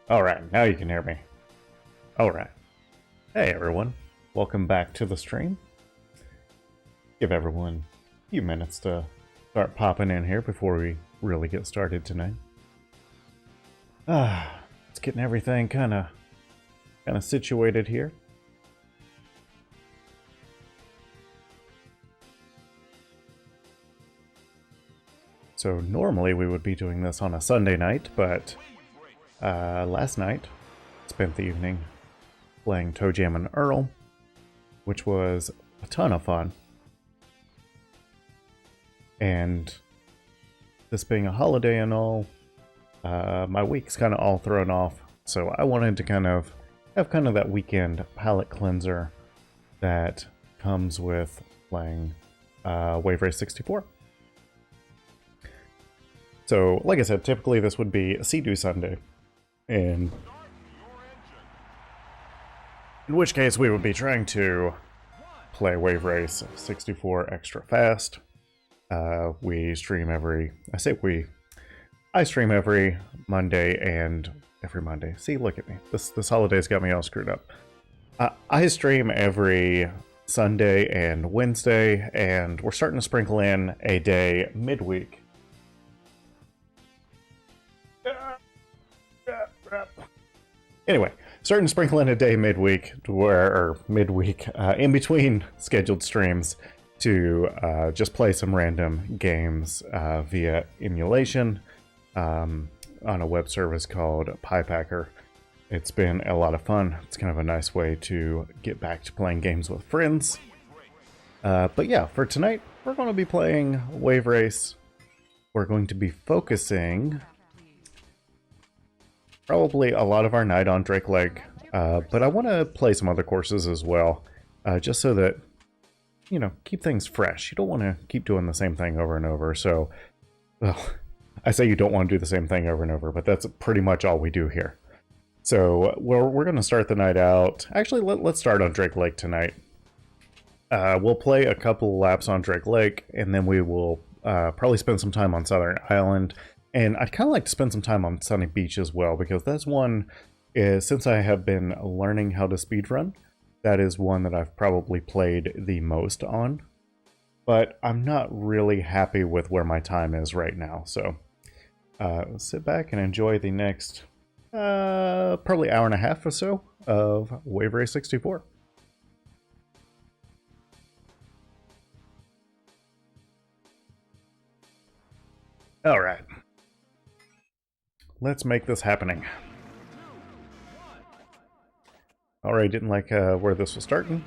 Alright, now you can hear me. Alright. Hey everyone, welcome back to the stream. Give everyone a few minutes to start popping in here before we really get started tonight. It's getting everything kind of situated here. So normally we would be doing this on a Sunday night, but last night spent the evening playing Toe Jam and Earl, which was a ton of fun. And this being a holiday and all, my week's kind of all thrown off, so I wanted to kind of have that weekend palate cleanser that comes with playing Wave Race 64. So, like I said, typically this would be a Sea-Doo Sunday, and in which case we would be trying to play Wave Race 64 extra fast. We stream I stream every Monday and every Monday. See, look at me. This holiday's got me all screwed up. I stream every Sunday and Wednesday, and we're starting to sprinkle in a day midweek. Anyway, starting to sprinkle in a day midweek, in between scheduled streams, to just play some random games via emulation on a web service called PyPacker. It's been a lot of fun. It's kind of a nice way to get back to playing games with friends. But yeah, for tonight, we're going to be playing Wave Race. We're going to be focusing probably a lot of our night on Drake Lake, but I want to play some other courses as well, just so that, you know, keep things fresh. You don't want to keep doing the same thing over and over, so, well, I say you don't want to do the same thing over and over, but that's pretty much all we do here. So, we're going to start the night out. Actually, let's start on Drake Lake tonight. We'll play a couple laps on Drake Lake, and then we will probably spend some time on Southern Island. And I'd kind of like to spend some time on Sunny Beach as well, because that's one, since I have been learning how to speedrun, that is one that I've probably played the most on. But I'm not really happy with where my time is right now, so sit back and enjoy the next probably hour and a half or so of Wave Race 64. All right. Let's make this happening. Alright, didn't like where this was starting.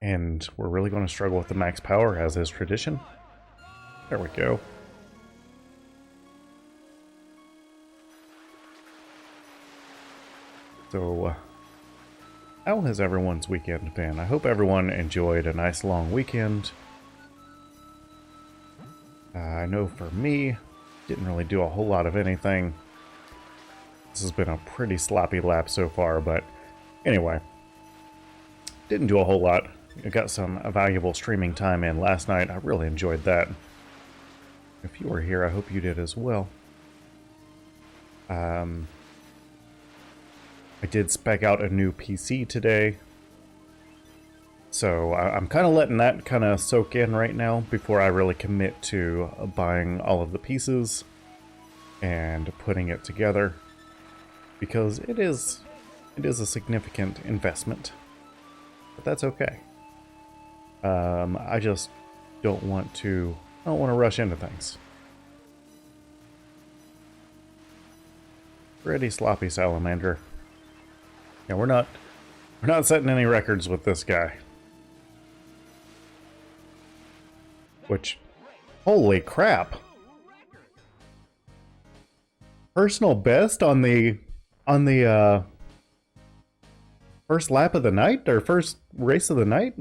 And we're really going to struggle with the max power, as is tradition. There we go. So, how has everyone's weekend been? I hope everyone enjoyed a nice long weekend. I know for me, didn't really do a whole lot of anything. This has been a pretty sloppy lap so far, but anyway, didn't do a whole lot. I got some valuable streaming time in last night. I really enjoyed that. If you were here, I hope you did as well. I did spec out a new PC today. So I'm kind of letting that kind of soak in right now before I really commit to buying all of the pieces and putting it together, because it is a significant investment, but that's okay. I just don't want to rush into things. Pretty sloppy salamander. Yeah, we're not setting any records with this guy. Which, holy crap! Personal best on the first lap of the night, or first race of the night.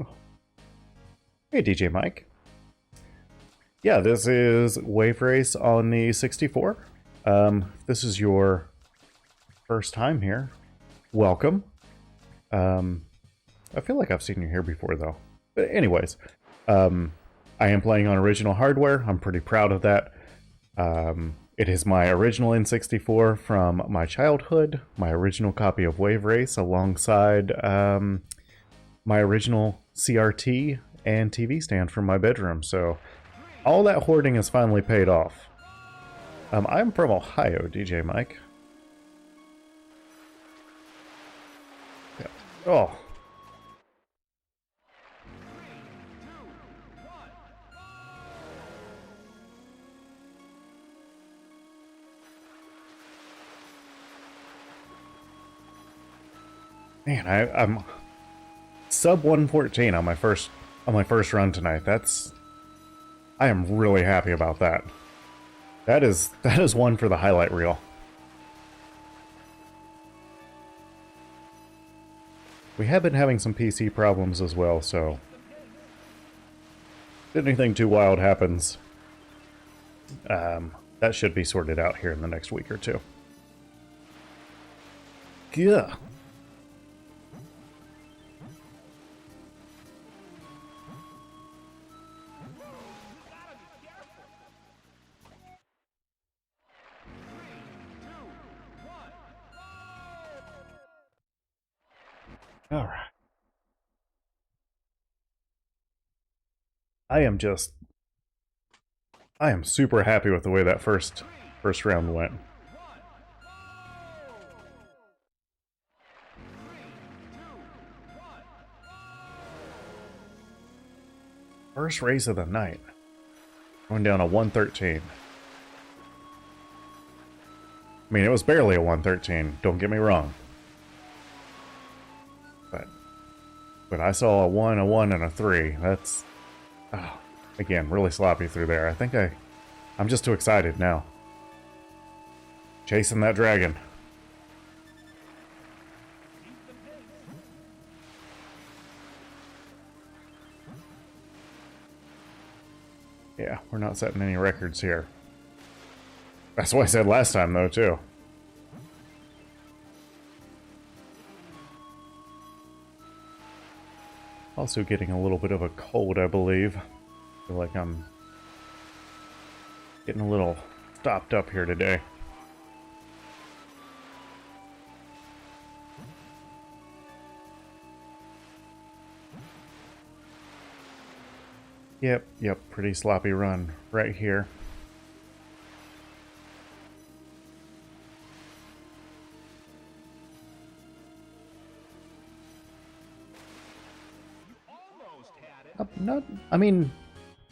Hey, DJ Mike. Yeah, this is Wave Race on the 64. If this is your first time here, welcome. I feel like I've seen you here before, though. But anyways, I am playing on original hardware. I'm pretty proud of that. It is my original N64 from my childhood, my original copy of Wave Race, alongside my original CRT and TV stand from my bedroom. So all that hoarding has finally paid off. I'm from Ohio, DJ Mike. Yeah. Oh. Man, I'm sub 114 on my first run tonight. I am really happy about that. That is one for the highlight reel. We have been having some PC problems as well, so if anything too wild happens, that should be sorted out here in the next week or two. Yeah. All right. I am super happy with the way that first round went. First race of the night. Going down a 113. I mean, it was barely a 113, don't get me wrong. But I saw a 1, and a 3. That's, again, really sloppy through there. I think I'm just too excited now. Chasing that dragon. Yeah, we're not setting any records here. That's what I said last time, though, too. Also getting a little bit of a cold, I believe. I feel like I'm getting a little stopped up here today. Yep, pretty sloppy run right here.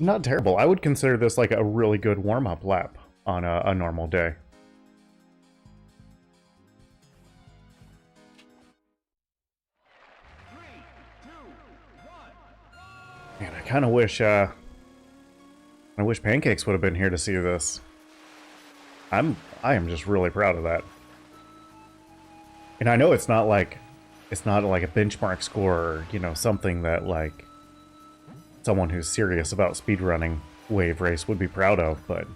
Not terrible. I would consider this like a really good warm-up lap on a normal day. Man, I kind of wish, I wish Pancakes would have been here to see this. I am just really proud of that. And I know it's not like a benchmark score or, you know, something that like someone who's serious about speedrunning Wave Race would be proud of, but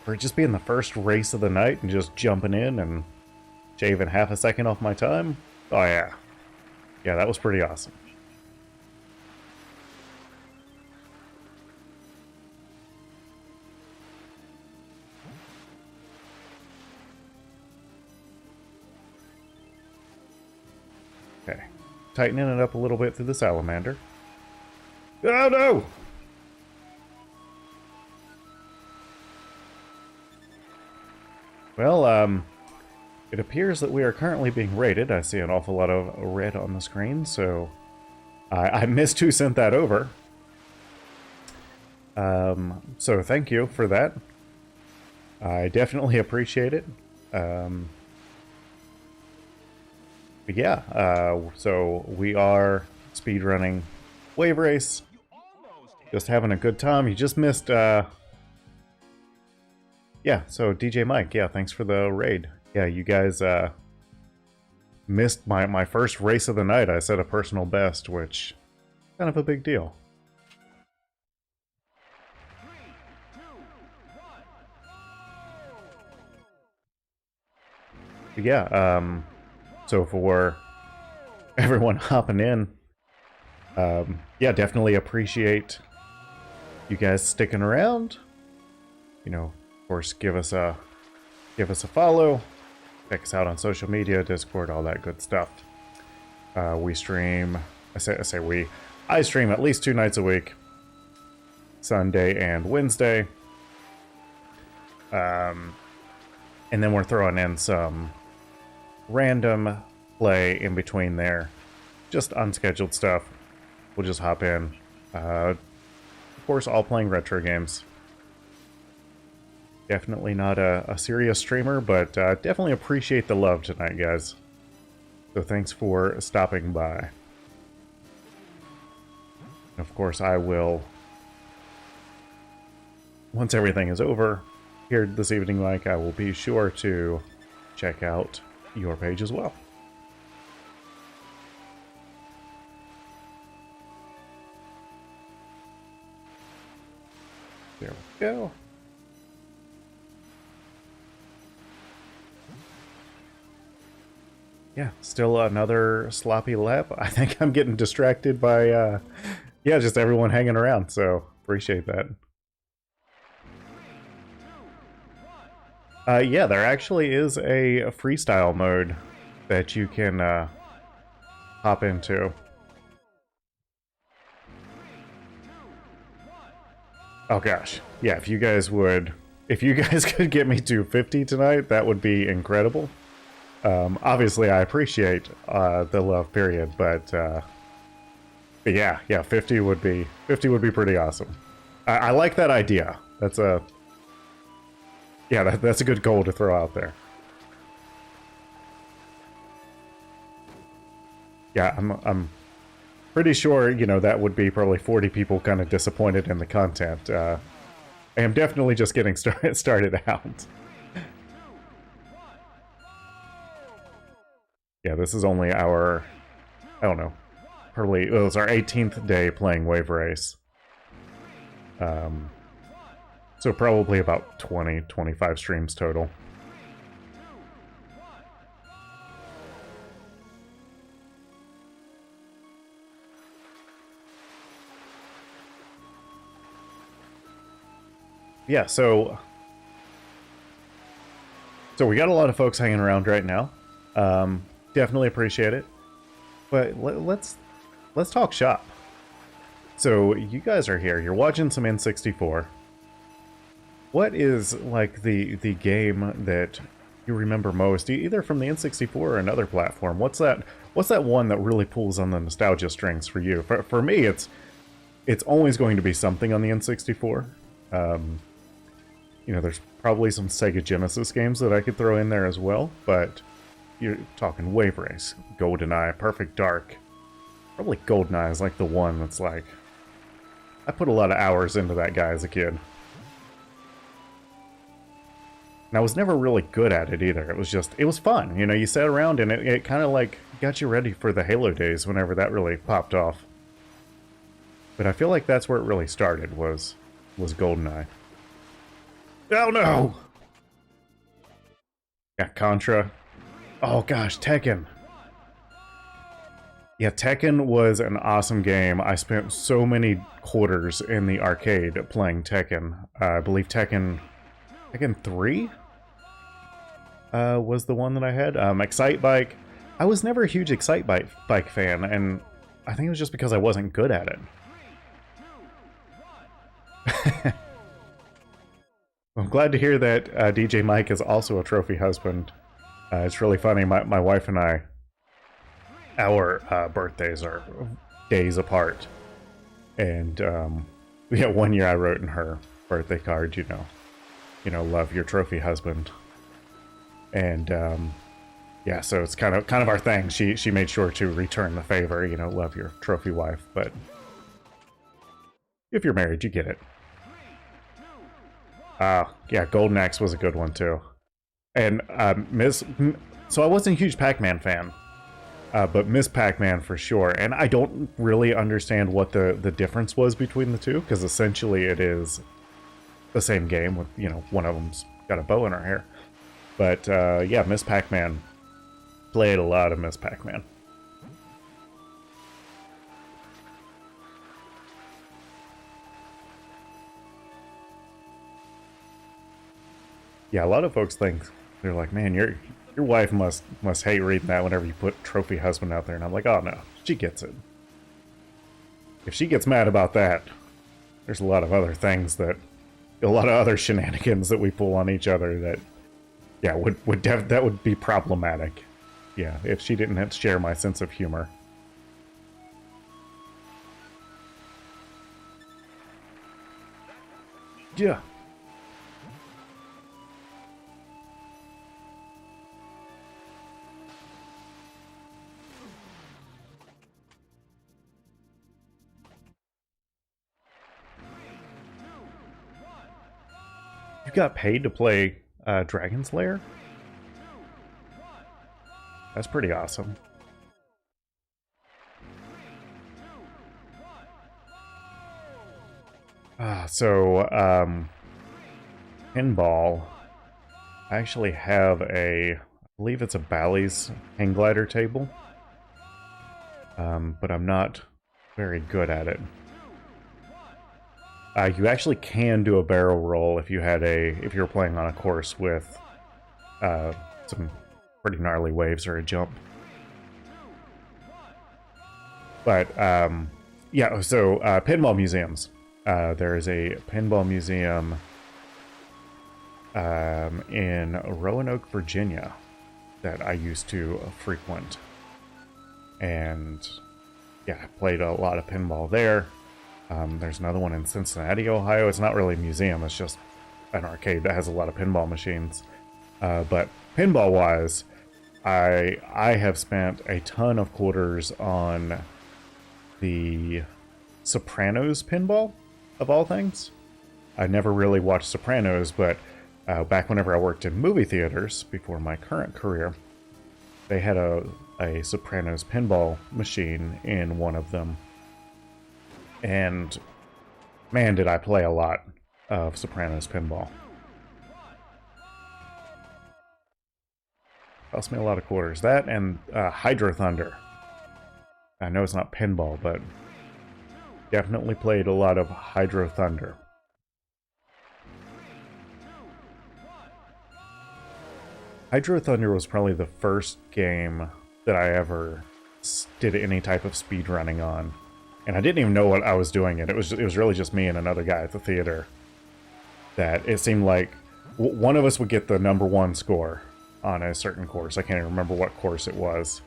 for it just being the first race of the night and just jumping in and shaving half a second off my time, oh yeah. Yeah, that was pretty awesome. Okay, tightening it up a little bit through the salamander. Oh no! Well, it appears that we are currently being rated. I see an awful lot of red on the screen, so I missed who sent that over. So thank you for that. I definitely appreciate it. But yeah, so we are speedrunning Wave Race. Just having a good time. You just missed, yeah, so DJ Mike, yeah, thanks for the raid. Yeah, you guys, missed my first race of the night. I set a personal best, which, kind of a big deal. But yeah, so for everyone hopping in, yeah, definitely appreciate you guys sticking around. You know, Of course, give us a follow. Check us out on social media, Discord, all that good stuff. We stream. I stream at least 2 nights a week, Sunday and Wednesday. And then we're throwing in some random play in between there. Just unscheduled stuff. We'll just hop in. Of course, all playing retro games. Definitely not a serious streamer, but definitely appreciate the love tonight, guys. So thanks for stopping by. And of course, I will, once everything is over here this evening, Mike, I will be sure to check out your page as well. There we go. Yeah, still another sloppy lap. I think I'm getting distracted by, yeah, just everyone hanging around, so appreciate that. Yeah, there actually is a freestyle mode that you can hop into. Oh gosh, yeah, if you guys could get me to 50 tonight, that would be incredible. Obviously, I appreciate the love, period, but yeah, 50 would be pretty awesome. I like that idea. That's a that's a good goal to throw out there. Yeah, I'm pretty sure, you know, that would be probably 40 people kind of disappointed in the content. I am definitely just getting started out. Yeah, this is only our, I don't know, probably, it was our 18th day playing Wave Race. So probably about 25 streams total. Yeah, so we got a lot of folks hanging around right now. Definitely appreciate it. But let's talk shop. So you guys are here. You're watching some N64. What is like the game that you remember most, either from the N64 or another platform? What's that one that really pulls on the nostalgia strings for you? For me, it's always going to be something on the N64. You know, there's probably some Sega Genesis games that I could throw in there as well, but you're talking Wave Race, GoldenEye, Perfect Dark. Probably GoldenEye is like the one that's like, I put a lot of hours into that guy as a kid. And I was never really good at it either. It was fun. You know, you sat around and it kind of like got you ready for the Halo days whenever that really popped off. But I feel like that's where it really started, was GoldenEye. Oh no! Yeah, Contra. Oh gosh, Tekken. Yeah, Tekken was an awesome game. I spent so many quarters in the arcade playing Tekken. I believe Tekken 3 was the one that I had. Excite Bike. I was never a huge Excite Bike fan, and I think it was just because I wasn't good at it. I'm glad to hear that DJ Mike is also a trophy husband. It's really funny. My wife and I, our birthdays are days apart. And yeah, one year I wrote in her birthday card, you know, love your trophy husband. And yeah, so it's kind of our thing. She made sure to return the favor, you know, love your trophy wife. But if you're married, you get it. Yeah, Golden Axe was a good one too. And so I wasn't a huge Pac-Man fan, but Miss Pac-Man for sure. And I don't really understand what the difference was between the two, because essentially it is the same game with, you know, one of them's got a bow in her hair. But yeah, Miss Pac-Man, played a lot of Miss Pac-Man. Yeah, a lot of folks think, they're like, man, your wife must hate reading that whenever you put trophy husband out there. And I'm like, oh no, she gets it. If she gets mad about that, there's a lot of other things that, a lot of other shenanigans that we pull on each other that, yeah, that would be problematic. Yeah, if she didn't share my sense of humor. Yeah. You got paid to play Dragon's Lair? That's pretty awesome. Pinball. I actually have I believe it's a Bally's hang glider table. But I'm not very good at it. You actually can do a barrel roll if you were playing on a course with some pretty gnarly waves or a jump. But yeah, so pinball museums. There is a pinball museum in Roanoke, Virginia, that I used to frequent, and yeah, I played a lot of pinball there. There's another one in Cincinnati, Ohio. It's not really a museum, it's just an arcade that has a lot of pinball machines. But pinball-wise, I have spent a ton of quarters on the Sopranos pinball, of all things. I never really watched Sopranos, but back whenever I worked in movie theaters, before my current career, they had a Sopranos pinball machine in one of them. And man, did I play a lot of Sopranos pinball. Cost me a lot of quarters. That and Hydro Thunder. I know it's not pinball, but definitely played a lot of Hydro Thunder. Hydro Thunder was probably the first game that I ever did any type of speedrunning on. And I didn't even know what I was doing it. It was really just me and another guy at the theater. That it seemed like one of us would get the #1 score on a certain course. I can't even remember what course it was.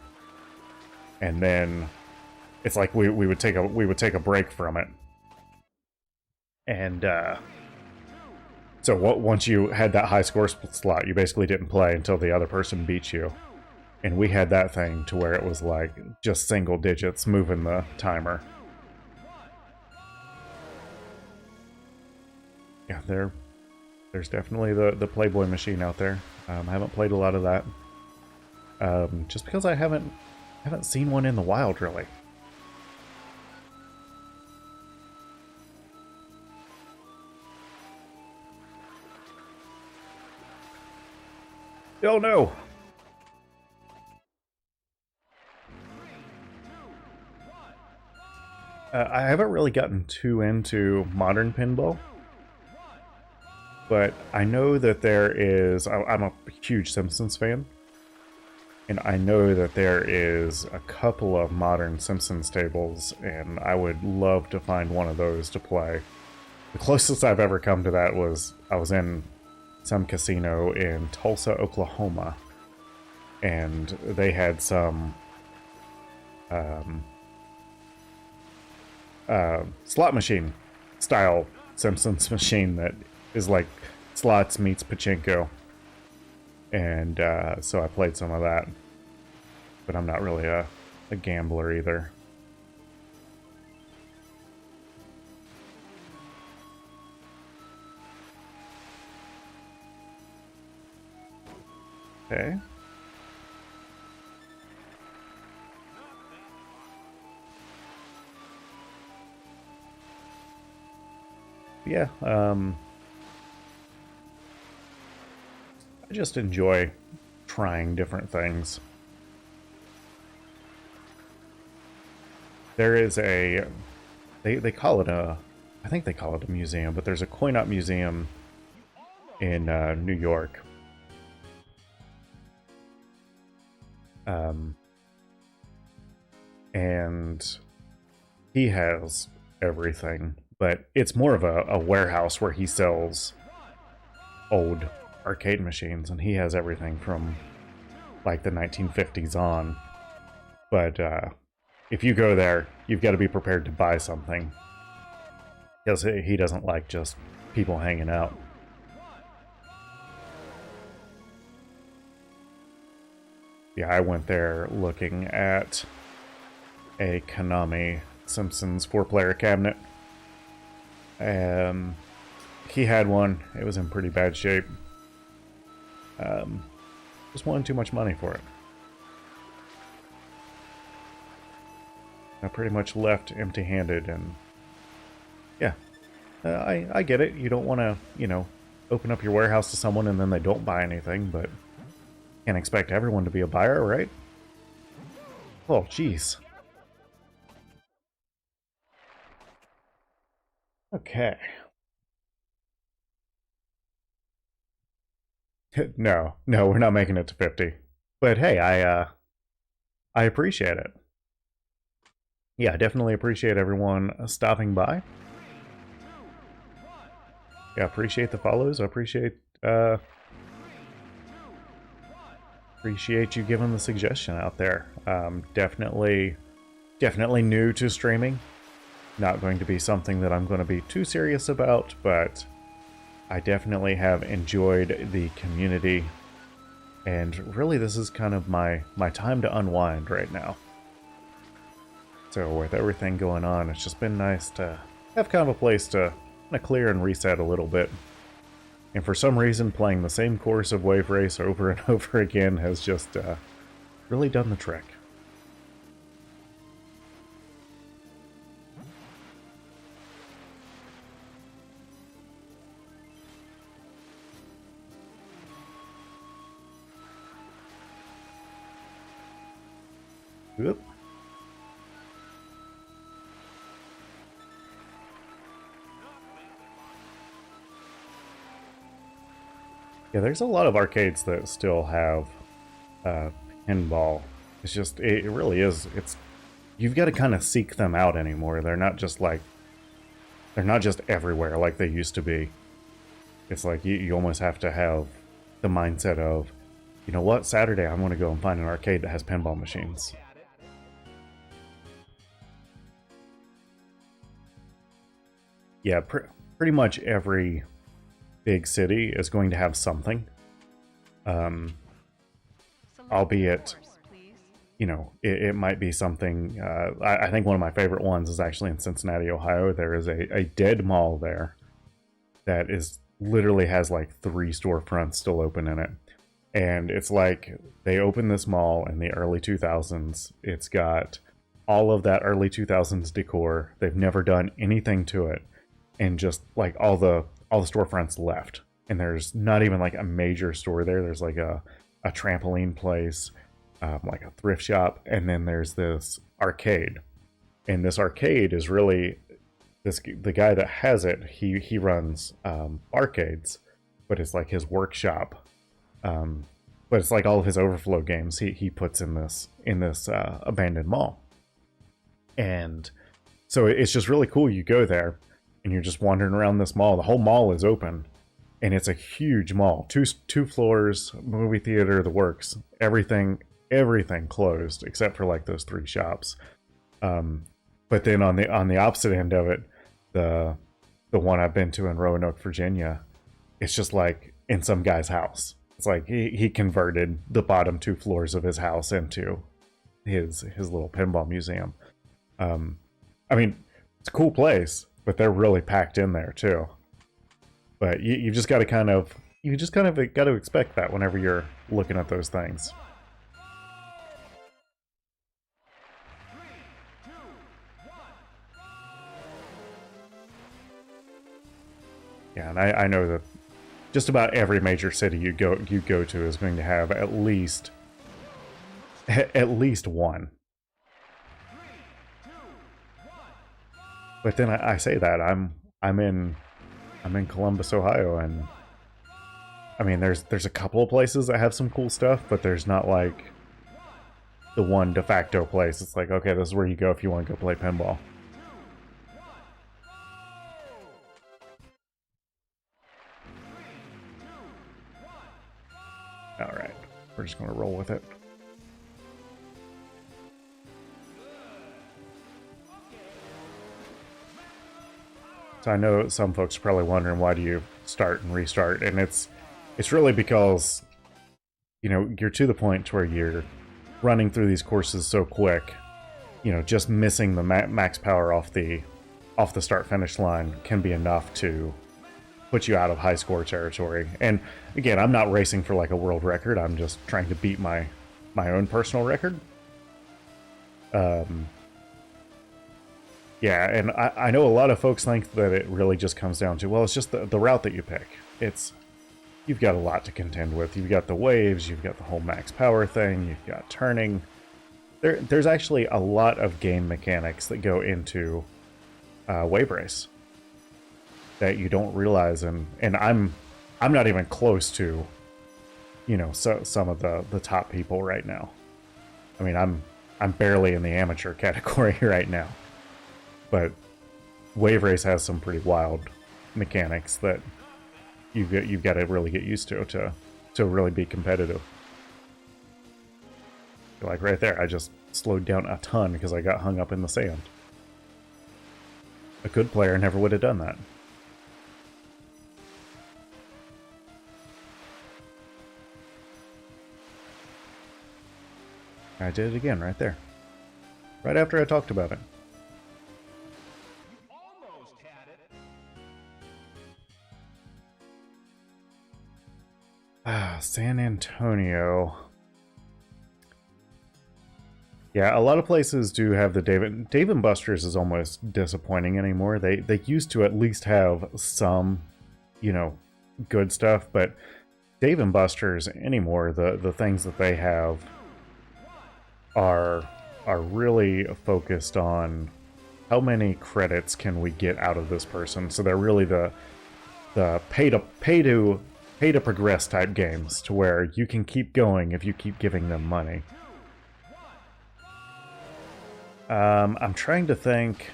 And then it's like we would take a break from it. And so once you had that high score slot, you basically didn't play until the other person beat you. And we had that thing to where it was like just single digits moving the timer. Yeah, there's definitely the Playboy machine out there. I haven't played a lot of that, just because I haven't seen one in the wild, really. Oh no! I haven't really gotten too into modern pinball. But I know that there is... I'm a huge Simpsons fan. And I know that there is a couple of modern Simpsons tables, and I would love to find one of those to play. The closest I've ever come to that was I was in some casino in Tulsa, Oklahoma. And they had some slot machine style Simpsons machine that is like slots meets pachinko, and so I played some of that, but I'm not really a gambler either. Okay. Yeah, I just enjoy trying different things. There is they call it I think they call it a museum, but there's a coin-op museum in New York. And he has everything, but it's more of a warehouse where he sells old arcade machines, and he has everything from like the 1950s on. But if you go there, you've got to be prepared to buy something, because he doesn't like just people hanging out. Yeah, I went there looking at a Konami Simpsons 4-player cabinet. He had one. It was in pretty bad shape. Just wanted too much money for it. I pretty much left empty-handed, and yeah, I get it. You don't want to, open up your warehouse to someone and then they don't buy anything, but can't expect everyone to be a buyer, right? Oh, jeez. Okay. No, we're not making it to 50. But hey, I appreciate it. Yeah, I definitely appreciate everyone stopping by. Yeah, appreciate the follows. I appreciate you giving the suggestion out there. Definitely new to streaming. Not going to be something that I'm going to be too serious about, but I definitely have enjoyed the community, and really this is kind of my time to unwind right now. So with everything going on, it's just been nice to have kind of a place to clear and reset a little bit. And for some reason, playing the same course of Wave Race over and over again has just really done the trick. Oop. Yeah, there's a lot of arcades that still have pinball. It's just, it really is, you've got to kind of seek them out anymore. They're not just everywhere like they used to be. It's like you almost have to have the mindset of, you know what, Saturday I'm going to go and find an arcade that has pinball machines. Yeah, pretty much every big city is going to have something. Albeit, it might be something. I think one of my favorite ones is actually in Cincinnati, Ohio. There is a dead mall there that is literally has like 3 storefronts still open in it. And it's like they opened this mall in the early 2000s. It's got all of that early 2000s decor. They've never done anything to it. And just like all the storefronts left. And there's not even like a major store there. There's like a trampoline place, like a thrift shop, and then there's this arcade. And this arcade is really the guy that has it. He runs arcades, but it's like his workshop. But it's like all of his overflow games he puts in this abandoned mall. And so it's just really cool. You go there and you're just wandering around this mall. The whole mall is open, and it's a huge mall. Two floors, movie theater, the works. Everything closed except for like those 3 shops. But then on the opposite end of it, the one I've been to in Roanoke, Virginia, it's just like in some guy's house. It's like he converted the bottom 2 floors of his house into his little pinball museum. I mean, it's a cool place, but they're really packed in there too. But you just got to got to expect that whenever you're looking at those things. Yeah, and I know that just about every major city you go to is going to have at least one. But then I say that I'm in Columbus, Ohio, and I mean, there's a couple of places that have some cool stuff, but there's not like the one de facto place. It's like, okay, this is where you go if you want to go play pinball. Alright, we're just going to roll with it. So I know some folks are probably wondering, why do you start and restart? And it's really because, you know, you're to the point to where you're running through these courses so quick, you know, just missing the max power off the start-finish line can be enough to put you out of high score territory. And again, I'm not racing for like a world record. I'm just trying to beat my own personal record. Yeah, and I know a lot of folks think that it really just comes down to, well, it's just the route that you pick. You've got a lot to contend with. You've got the waves, you've got the whole max power thing, you've got turning. There's actually a lot of game mechanics that go into wave race that you don't realize, and I'm not even close to, you know, some of the top people right now. I mean, I'm barely in the amateur category right now. But wave race has some pretty wild mechanics that you've got to really get used to really be competitive. Like right there, I just slowed down a ton because I got hung up in the sand. A good player never would have done that. I did it again right there. Right after I talked about it. San Antonio. Yeah, a lot of places do have the Dave & Buster's is almost disappointing anymore. They used to at least have some, you know, good stuff, but Dave & Buster's anymore, the things that they have are really focused on how many credits can we get out of this person. So they're really the pay to progress type games, to where you can keep going if you keep giving them money. I'm trying to think.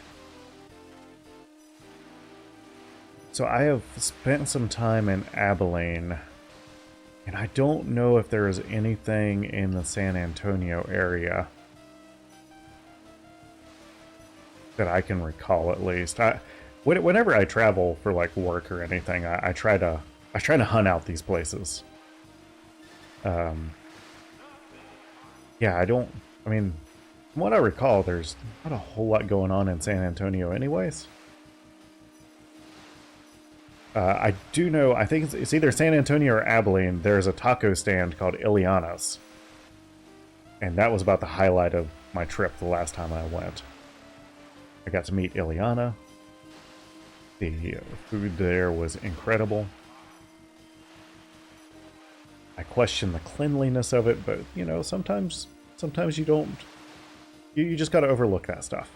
So I have spent some time in Abilene, and I don't know if there is anything in the San Antonio area that I can recall, at least. Whenever I travel for like work or anything, I try to hunt out these places. Yeah, I mean, from what I recall, there's not a whole lot going on in San Antonio anyways. I do know, I think it's either San Antonio or Abilene, there's a taco stand called Ileana's. And that was about the highlight of my trip the last time I went. I got to meet Ileana. The food there was incredible. I question the cleanliness of it, but, you know, sometimes you don't. You just gotta overlook that stuff.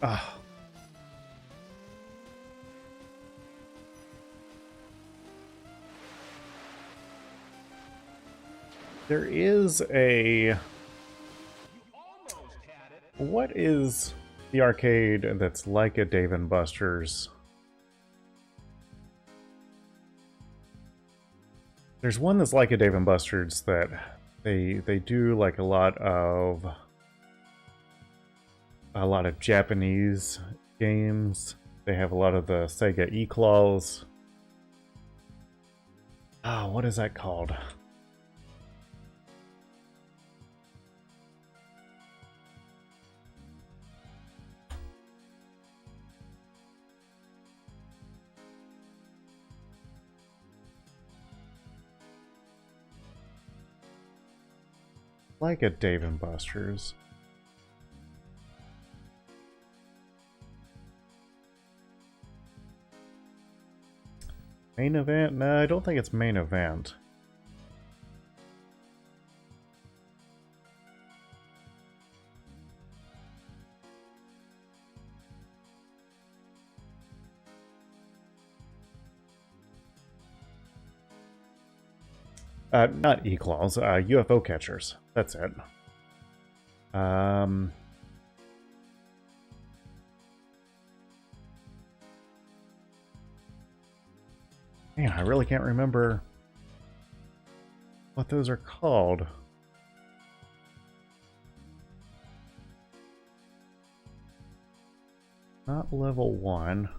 Ah. There is a... What is the arcade that's like a Dave & Buster's? There's one that's like a Dave & Buster's that they do like a lot of Japanese games. They have a lot of the Sega E-Claws. Ah, what is that called? Like a Dave & Buster's. Main event? No, I don't think it's main event. Not E-claws, UFO catchers. That's it. Man, I really can't remember what those are called. Not level 1.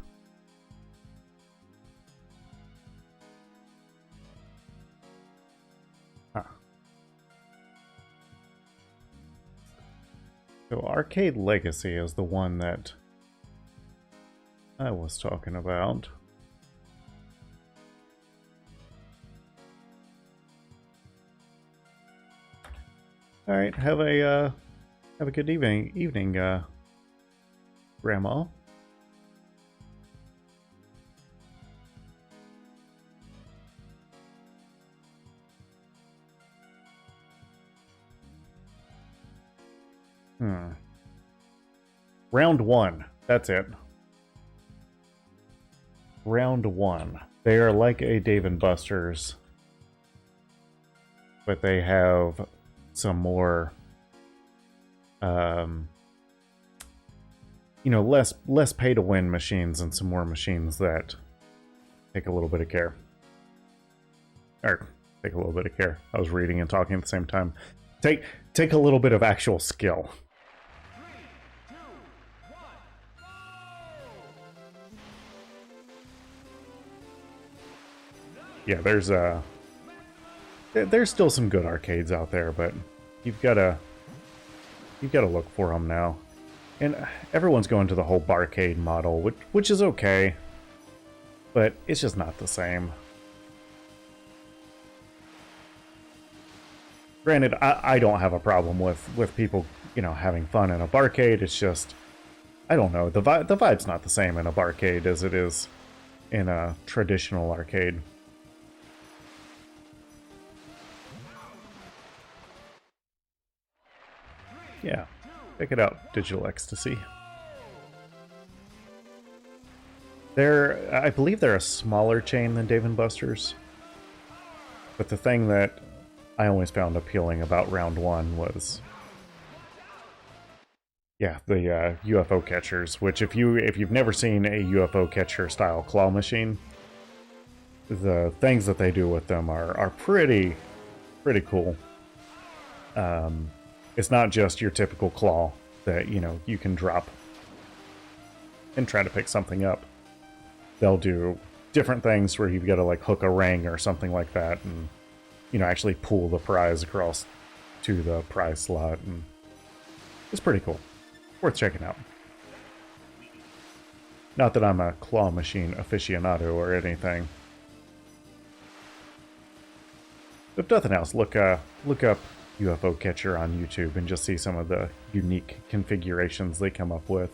Huh. So Arcade Legacy is the one that I was talking about. All right, have a good evening, Grandma. Round 1. That's it. Round 1. They are like a Dave & Buster's, but they have some more, you know, less pay-to-win machines and some more machines that take a little bit of care. Or, take a little bit of care. I was reading and talking at the same time. Take a little bit of actual skill. Yeah, there's still some good arcades out there, but you've got to look for them now. And everyone's going to the whole barcade model, which is okay, but it's just not the same. Granted, I don't have a problem with people, you know, having fun in a barcade. It's just, I don't know, the vibe's not the same in a barcade as it is in a traditional arcade. Yeah, check it out, Digital Ecstasy. I believe they're a smaller chain than Dave & Buster's. But the thing that I always found appealing about Round 1 was, yeah, the UFO catchers. Which, if you've never seen a UFO catcher style claw machine, the things that they do with them are pretty cool. It's not just your typical claw that, you know, you can drop and try to pick something up. They'll do different things where you've got to like hook a ring or something like that and, you know, actually pull the prize across to the prize slot. And it's pretty cool. Worth checking out. Not that I'm a claw machine aficionado or anything. If nothing else, look up UFO catcher on YouTube and just see some of the unique configurations they come up with.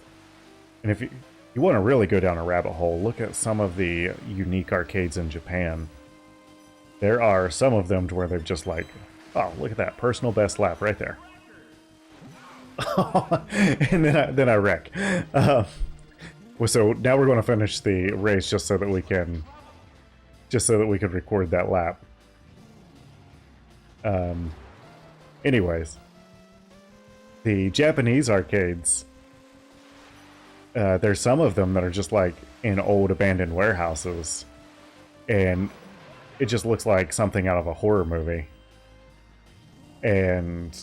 And if you want to really go down a rabbit hole, look at some of the unique arcades in Japan. There are some of them to where they're just like, oh, look at that personal best lap right there. And then I wreck. So now we're going to finish the race just so that we can record that lap. Anyways, the Japanese arcades, there's some of them that are just like in old abandoned warehouses, and it just looks like something out of a horror movie. And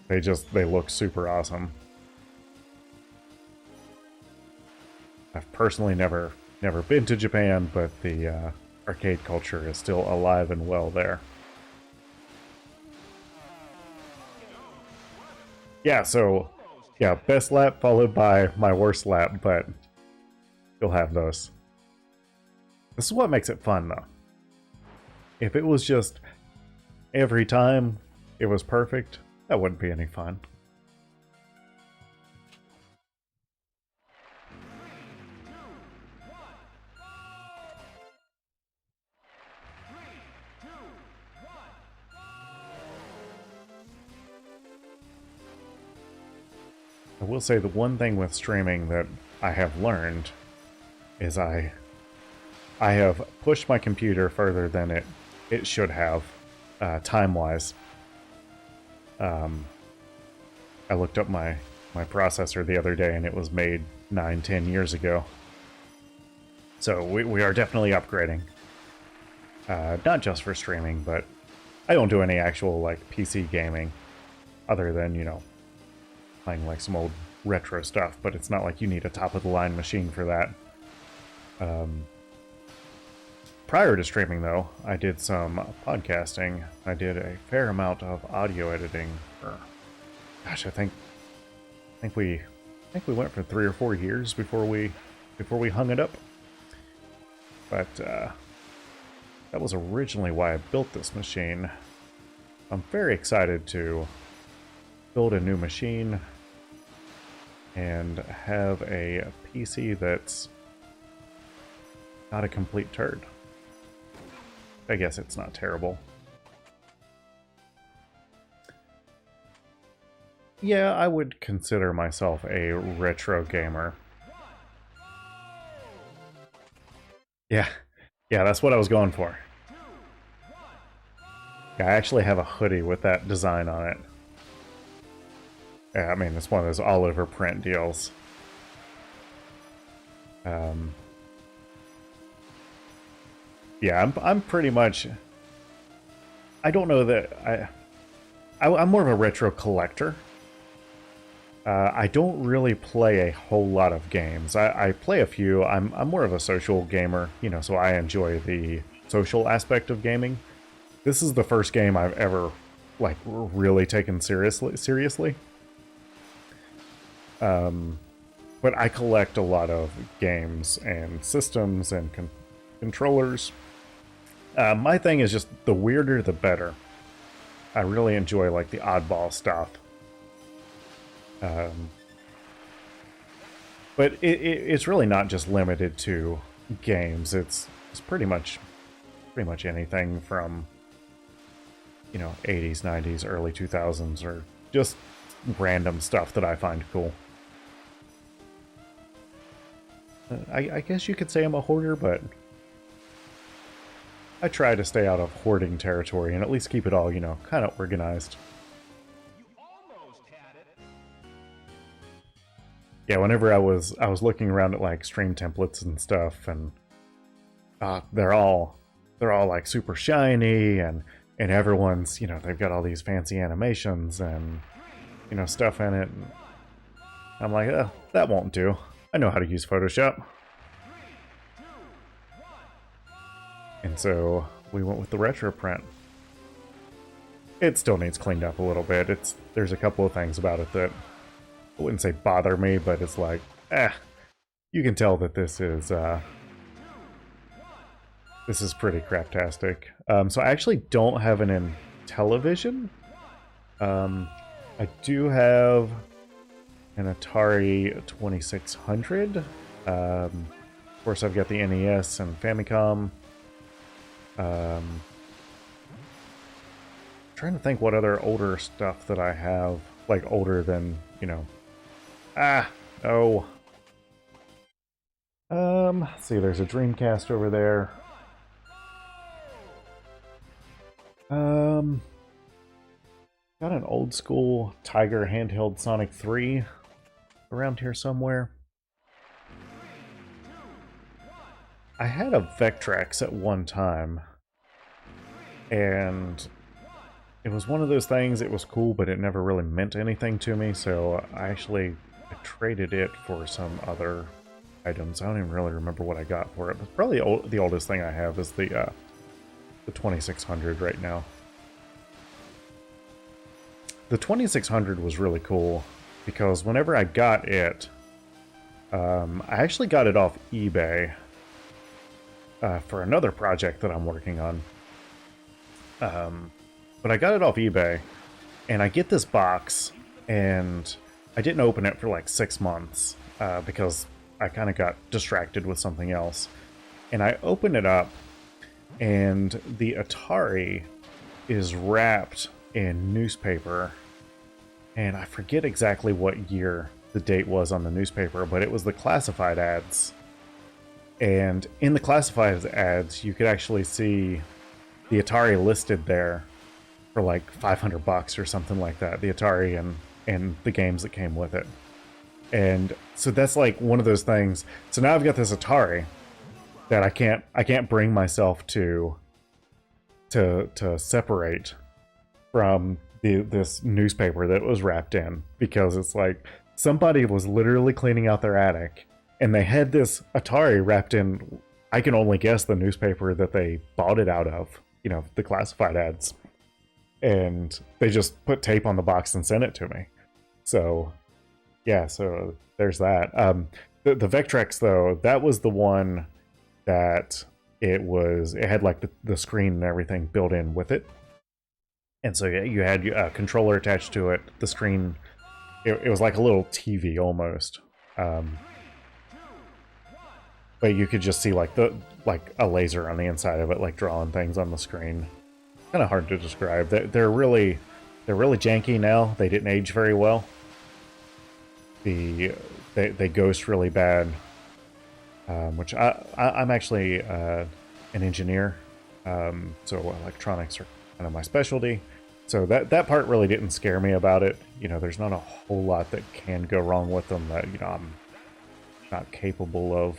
they look super awesome. I've personally never been to Japan, but the arcade culture is still alive and well there. Yeah, so, yeah, best lap followed by my worst lap, but you'll have those. This is what makes it fun, though. If it was just every time it was perfect, that wouldn't be any fun. I will say the one thing with streaming that I have learned is I have pushed my computer further than it should have. time-wise. I looked up my processor the other day, and it was made 9-10 years ago. So we are definitely upgrading. Not just for streaming, but I don't do any actual like PC gaming other than, you know, playing like some old retro stuff, but it's not like you need a top-of-the-line machine for that. Prior to streaming, though, I did some podcasting. I did a fair amount of audio editing for, gosh, I think we went for 3 or 4 years before we hung it up. But that was originally why I built this machine. I'm very excited to build a new machine and have a PC that's not a complete turd. I guess it's not terrible. Yeah, I would consider myself a retro gamer. Yeah, that's what I was going for. Yeah, I actually have a hoodie with that design on it. Yeah, I mean, it's one of those all-over print deals. Yeah, I'm pretty much... I don't know that... I'm more of a retro collector. I don't really play a whole lot of games. I play a few. I'm more of a social gamer, you know, so I enjoy the social aspect of gaming. This is the first game I've ever, like, really taken seriously. But I collect a lot of games and systems and controllers. My thing is just the weirder the better. I really enjoy like the oddball stuff. But it's really not just limited to games. It's pretty much anything from, you know, 80s, 90s, early 2000s, or just random stuff that I find cool. I guess you could say I'm a hoarder, but I try to stay out of hoarding territory and at least keep it all, you know, kind of organized. You almost had it. Yeah, whenever I was looking around at like stream templates and stuff, and they're all like super shiny, and everyone's, you know, they've got all these fancy animations and, you know, stuff in it. And I'm like, oh, that won't do. I know how to use Photoshop. And so we went with the retro print. It still needs cleaned up a little bit. There's a couple of things about it that I wouldn't say bother me, but it's like, you can tell that this is pretty craptastic. So I actually don't have an Intellivision. I do have an Atari 2600. Of course, I've got the NES and Famicom. Trying to think what other older stuff that I have, like older than, you know. No. Let's see, there's a Dreamcast over there. Got an old school Tiger handheld Sonic 3 around here somewhere. I had a Vectrex at one time, and it was one of those things, it was cool, but it never really meant anything to me, so I traded it for some other items. I don't even really remember what I got for it, but probably the oldest thing I have is the 2600 right now. The 2600 was really cool, because whenever I got it, I actually got it off eBay for another project that I'm working on. But I got it off eBay, and I get this box, and I didn't open it for like 6 months because I kind of got distracted with something else. And I open it up, and the Atari is wrapped in newspaper, and I forget exactly what year the date was on the newspaper, but it was the classified ads. And in the classified ads, you could actually see the Atari listed there for like 500 bucks or something like that. The Atari and the games that came with it. And so that's like one of those things. So now I've got this Atari that I can't bring myself to separate from this newspaper that was wrapped in, because it's like somebody was literally cleaning out their attic and they had this Atari wrapped in, I can only guess, the newspaper that they bought it out of, you know, the classified ads. And they just put tape on the box and sent it to me. So yeah, so there's that. The Vectrex though, that was the one that it had like the screen and everything built in with it. And so you had a controller attached to it. The screen, it was like a little TV almost. But you could just see like a laser on the inside of it, like drawing things on the screen. Kind of hard to describe. They're really janky now. They didn't age very well. They ghost really bad. Which I'm actually an engineer, so electronics are kind of my specialty. So that part really didn't scare me about it. You know, there's not a whole lot that can go wrong with them that, you know, I'm not capable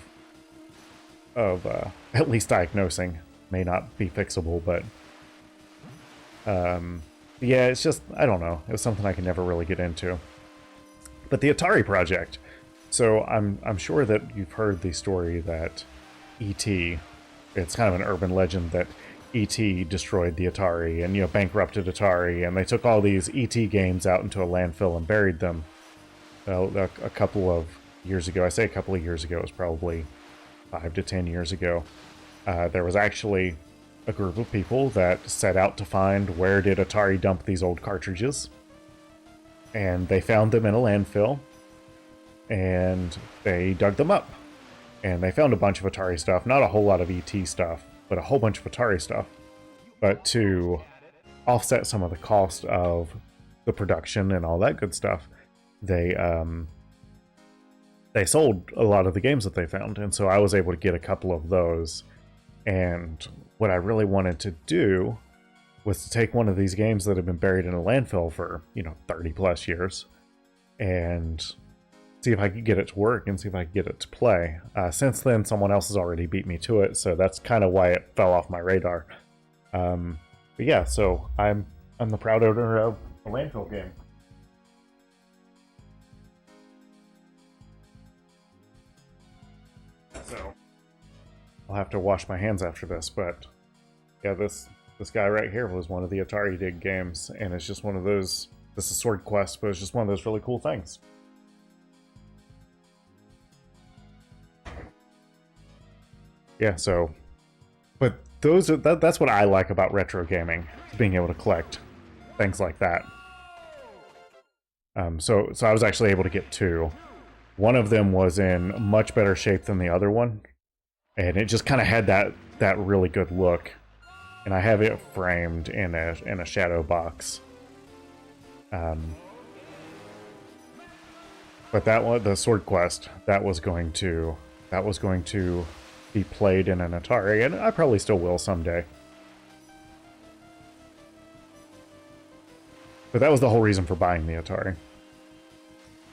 of at least diagnosing. May not be fixable, but yeah, it's just, I don't know. It was something I could never really get into. But the Atari project. So I'm sure that you've heard the story that E.T., it's kind of an urban legend that E.T. destroyed the Atari and, you know, bankrupted Atari, and they took all these E.T. games out into a landfill and buried them. A couple of years ago, I say a couple of years ago, it was probably 5 to 10 years ago, there was actually a group of people that set out to find where did Atari dump these old cartridges. And they found them in a landfill, and they dug them up. And they found a bunch of Atari stuff, not a whole lot of ET stuff, but a whole bunch of Atari stuff. But to offset some of the cost of the production and all that good stuff, they sold a lot of the games that they found. And so I was able to get a couple of those. And what I really wanted to do was to take one of these games that have been buried in a landfill for, you know, 30 plus years and see if I could get it to work and see if I could get it to play. Since then, someone else has already beat me to it, so that's kind of why it fell off my radar. But yeah, so I'm the proud owner of a landfill game. So I'll have to wash my hands after this, but yeah, this guy right here was one of the Atari Dig games, and it's just one of those, this is Sword Quest, but it's just one of those really cool things. Yeah, so, but that's what I like about retro gaming, being able to collect things like that. So I was actually able to get two. One of them was in much better shape than the other one, and it just kind of had that really good look. And I have it framed in a shadow box. But that one, the Sword Quest, that was going to be played in an Atari, and I probably still will someday. But that was the whole reason for buying the Atari.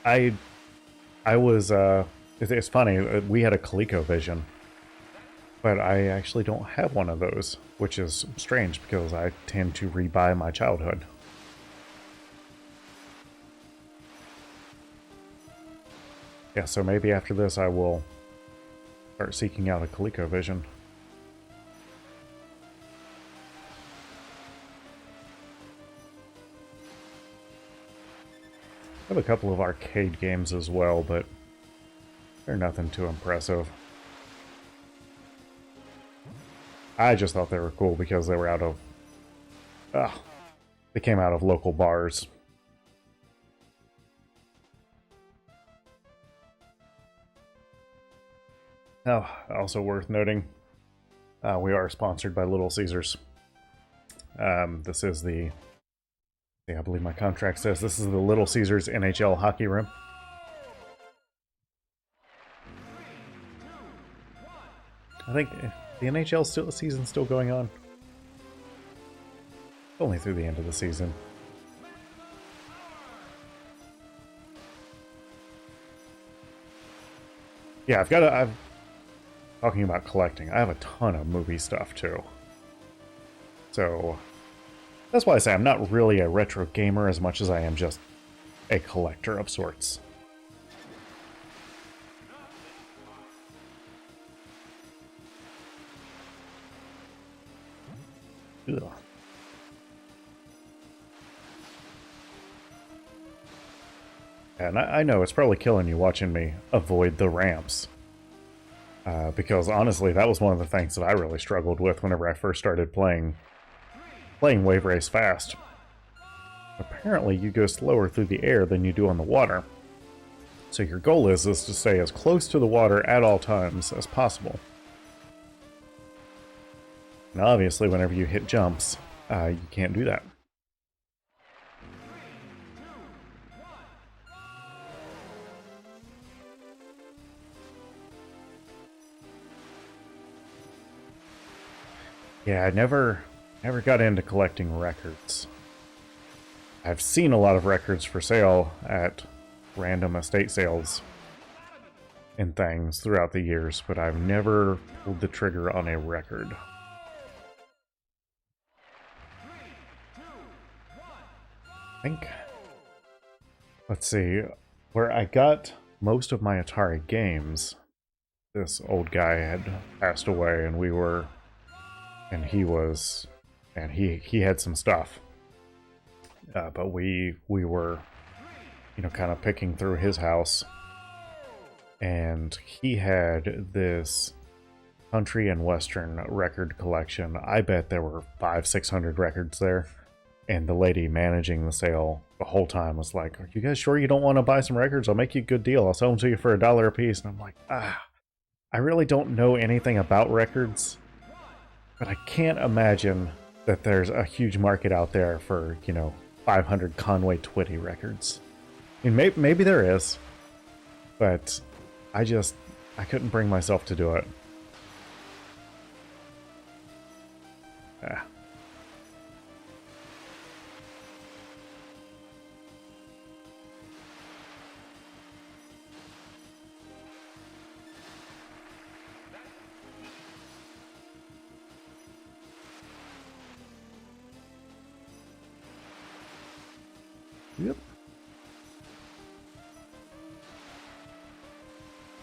I was it's funny, we had a ColecoVision, but I actually don't have one of those, which is strange because I tend to rebuy my childhood. Yeah, so maybe after this I will start seeking out a ColecoVision. I have a couple of arcade games as well, but they're nothing too impressive. I just thought they were cool because they were out of... they came out of local bars. Oh, also worth noting, we are sponsored by Little Caesars. This is the... I believe my contract says this is the Little Caesars NHL hockey room. I think the NHL season's still going on. Only through the end of the season. Yeah, I've talking about collecting. I have a ton of movie stuff too. So that's why I say I'm not really a retro gamer as much as I am just a collector of sorts. Ugh. And I know it's probably killing you watching me avoid the ramps. Because honestly, that was one of the things that I really struggled with whenever I first started playing Wave Race Fast. Apparently, you go slower through the air than you do on the water. So your goal is to stay as close to the water at all times as possible. And obviously, whenever you hit jumps, you can't do that. Yeah, I never got into collecting records. I've seen a lot of records for sale at random estate sales and things throughout the years, but I've never pulled the trigger on a record. I think, let's see, where I got most of my Atari games, this old guy had passed away, and he had some stuff. But we were, kind of picking through his house, and he had this country and western record collection. I bet there were 500-600 records there, and the lady managing the sale the whole time was like, "Are you guys sure you don't want to buy some records? I'll make you a good deal. I'll sell them to you for $1 a piece." And I'm like, I really don't know anything about records, but I can't imagine that there's a huge market out there for, 500 Conway Twitty records. I mean, maybe there is, but I couldn't bring myself to do it. Yep.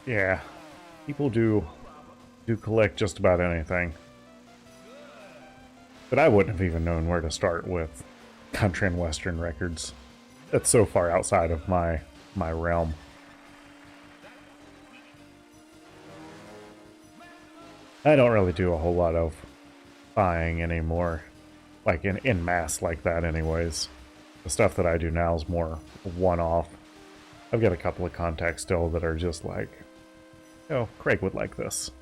Yeah, people do collect just about anything. But I wouldn't have even known where to start with country and western records. That's so far outside of my realm. I don't really do a whole lot of buying anymore, like in mass like that anyways. The stuff that I do now is more one-off. I've got a couple of contacts still that are just like, oh, Craig would like this.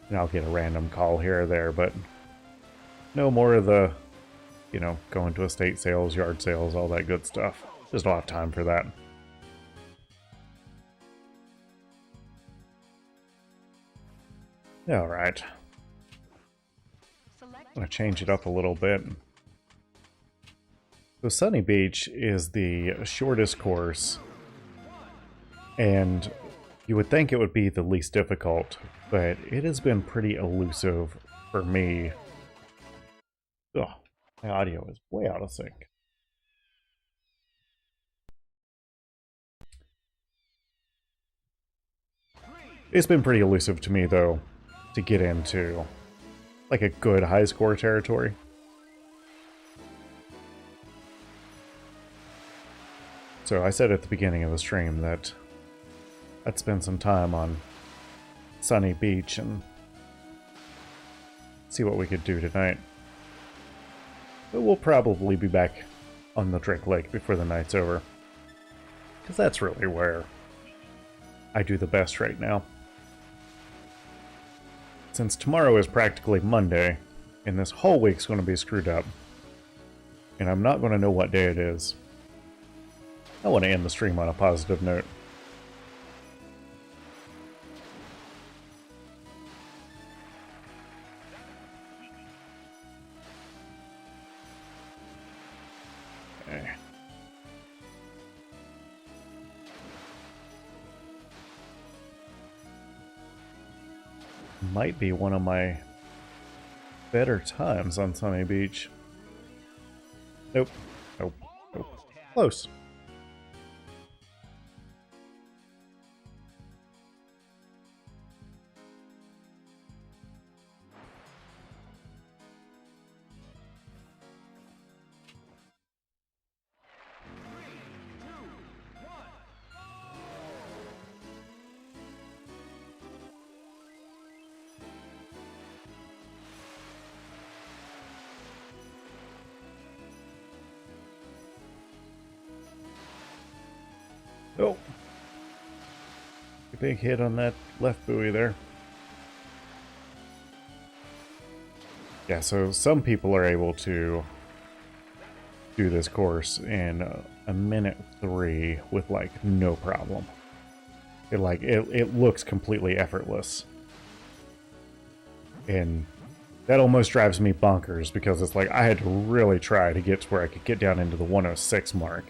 And I'll get a random call here or there, but no more of the, going to estate sales, yard sales, all that good stuff. Just don't have time for that. Alright. I'm going to change it up a little bit. So Sunny Beach is the shortest course, and you would think it would be the least difficult, but it has been pretty elusive for me. Oh, my audio is way out of sync. It's been pretty elusive to me, though, to get into, like, a good high score territory. So I said at the beginning of the stream that I'd spend some time on Sunny Beach and see what we could do tonight. But we'll probably be back on the Drake Lake before the night's over, because that's really where I do the best right now. Since tomorrow is practically Monday, and this whole week's going to be screwed up, and I'm not going to know what day it is, I want to end the stream on a positive note. Okay. Might be one of my better times on Sunny Beach. Nope. Nope. Nope. Close. Oh. A big hit on that left buoy there. Yeah, so some people are able to do this course in a minute 3 with like no problem. It looks completely effortless. And that almost drives me bonkers because it's like I had to really try to get to where I could get down into the 106 mark.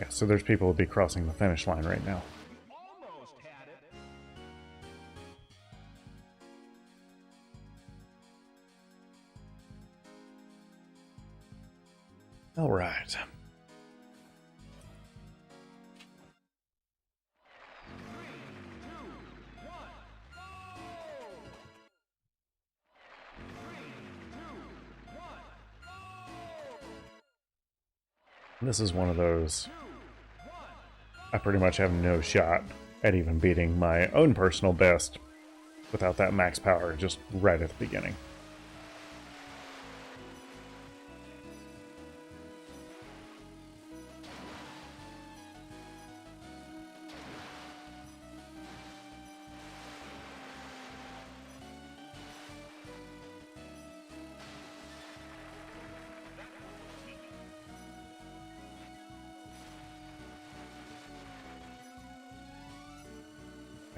Yeah, so there's people who'll be crossing the finish line right now. Almost had it. All right. 3, 2, 1, go! 3, 2, 1, go! This is one of those. I pretty much have no shot at even beating my own personal best without that max power just right at the beginning.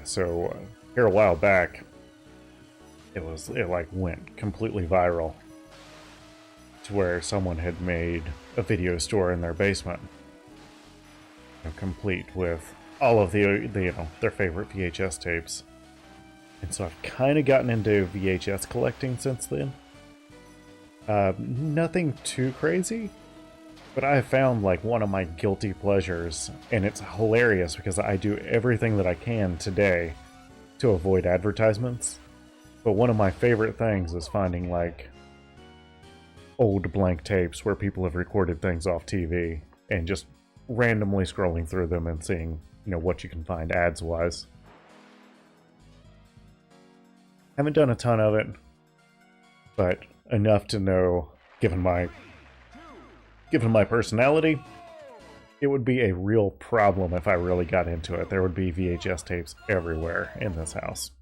So here a while back, it like went completely viral to where someone had made a video store in their basement, complete with all of the their favorite VHS tapes. And so I've kind of gotten into VHS collecting since then. Nothing too crazy, but I found like one of my guilty pleasures, and it's hilarious because I do everything that I can today to avoid advertisements. But one of my favorite things is finding like old blank tapes where people have recorded things off TV and just randomly scrolling through them and seeing, what you can find ads wise. Haven't done a ton of it, but enough to know, given my personality, it would be a real problem if I really got into it. There would be VHS tapes everywhere in this house.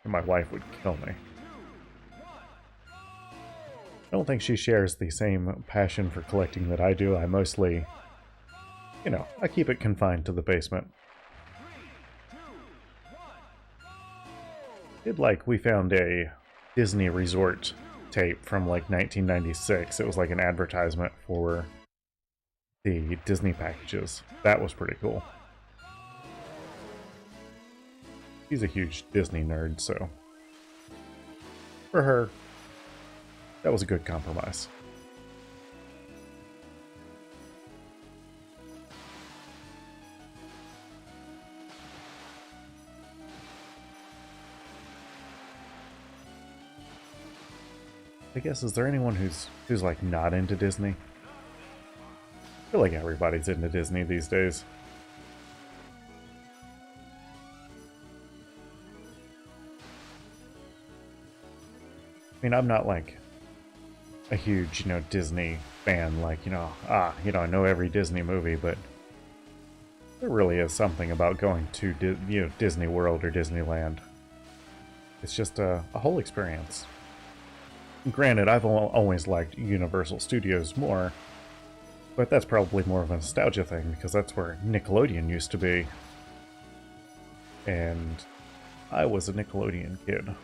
And my wife would kill me. I don't think she shares the same passion for collecting that I do. I mostly, I keep it confined to the basement. We found a Disney resort tape from like 1996. It was like an advertisement for the Disney packages. That was pretty cool. She's a huge Disney nerd, so for her, that was a good compromise. I guess, is there anyone who's like not into Disney? I feel like everybody's into Disney these days. I mean, I'm not like a huge, Disney fan, like, I know every Disney movie, but there really is something about going to, Disney World or Disneyland It's just a whole experience. Granted, I've always liked Universal Studios more, but that's probably more of a nostalgia thing because that's where Nickelodeon used to be. And I was a Nickelodeon kid.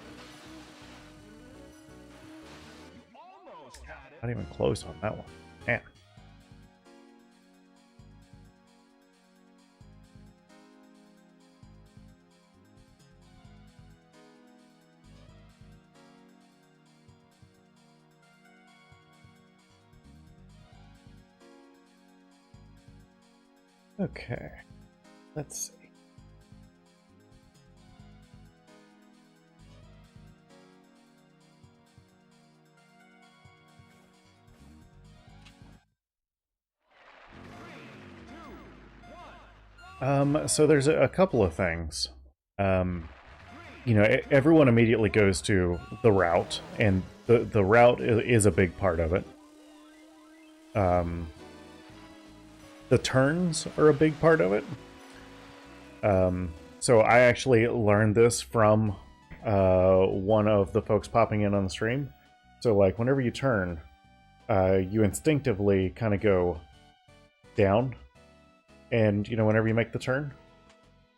Almost had it. Not even close on that one. Man. Okay. Let's see. So there's a couple of things. You know, everyone immediately goes to the route, and the route is a big part of it. The turns are a big part of it. So I actually learned this from one of the folks popping in on the stream. So like whenever you turn, you instinctively kind of go down, and you know whenever you make the turn,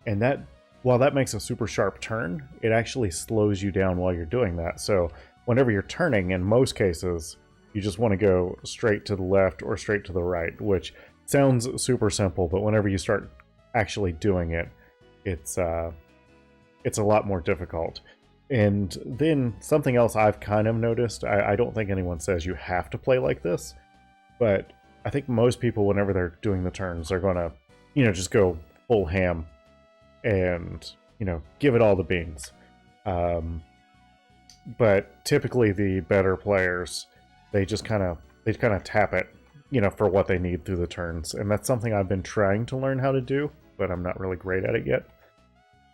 and that while that makes a super sharp turn, it actually slows you down while you're doing that. So whenever you're turning, in most cases, you just want to go straight to the left or straight to the right, which sounds super simple, but whenever you start actually doing it, it's a lot more difficult. And then something else I've kind of noticed, I don't think anyone says you have to play like this, but I think most people, whenever they're doing the turns, are going to, you know, just go full ham and, you know, give it all the beans. But typically the better players, they kind of tap it, you know, for what they need through the turns. And that's something I've been trying to learn how to do, but I'm not really great at it yet.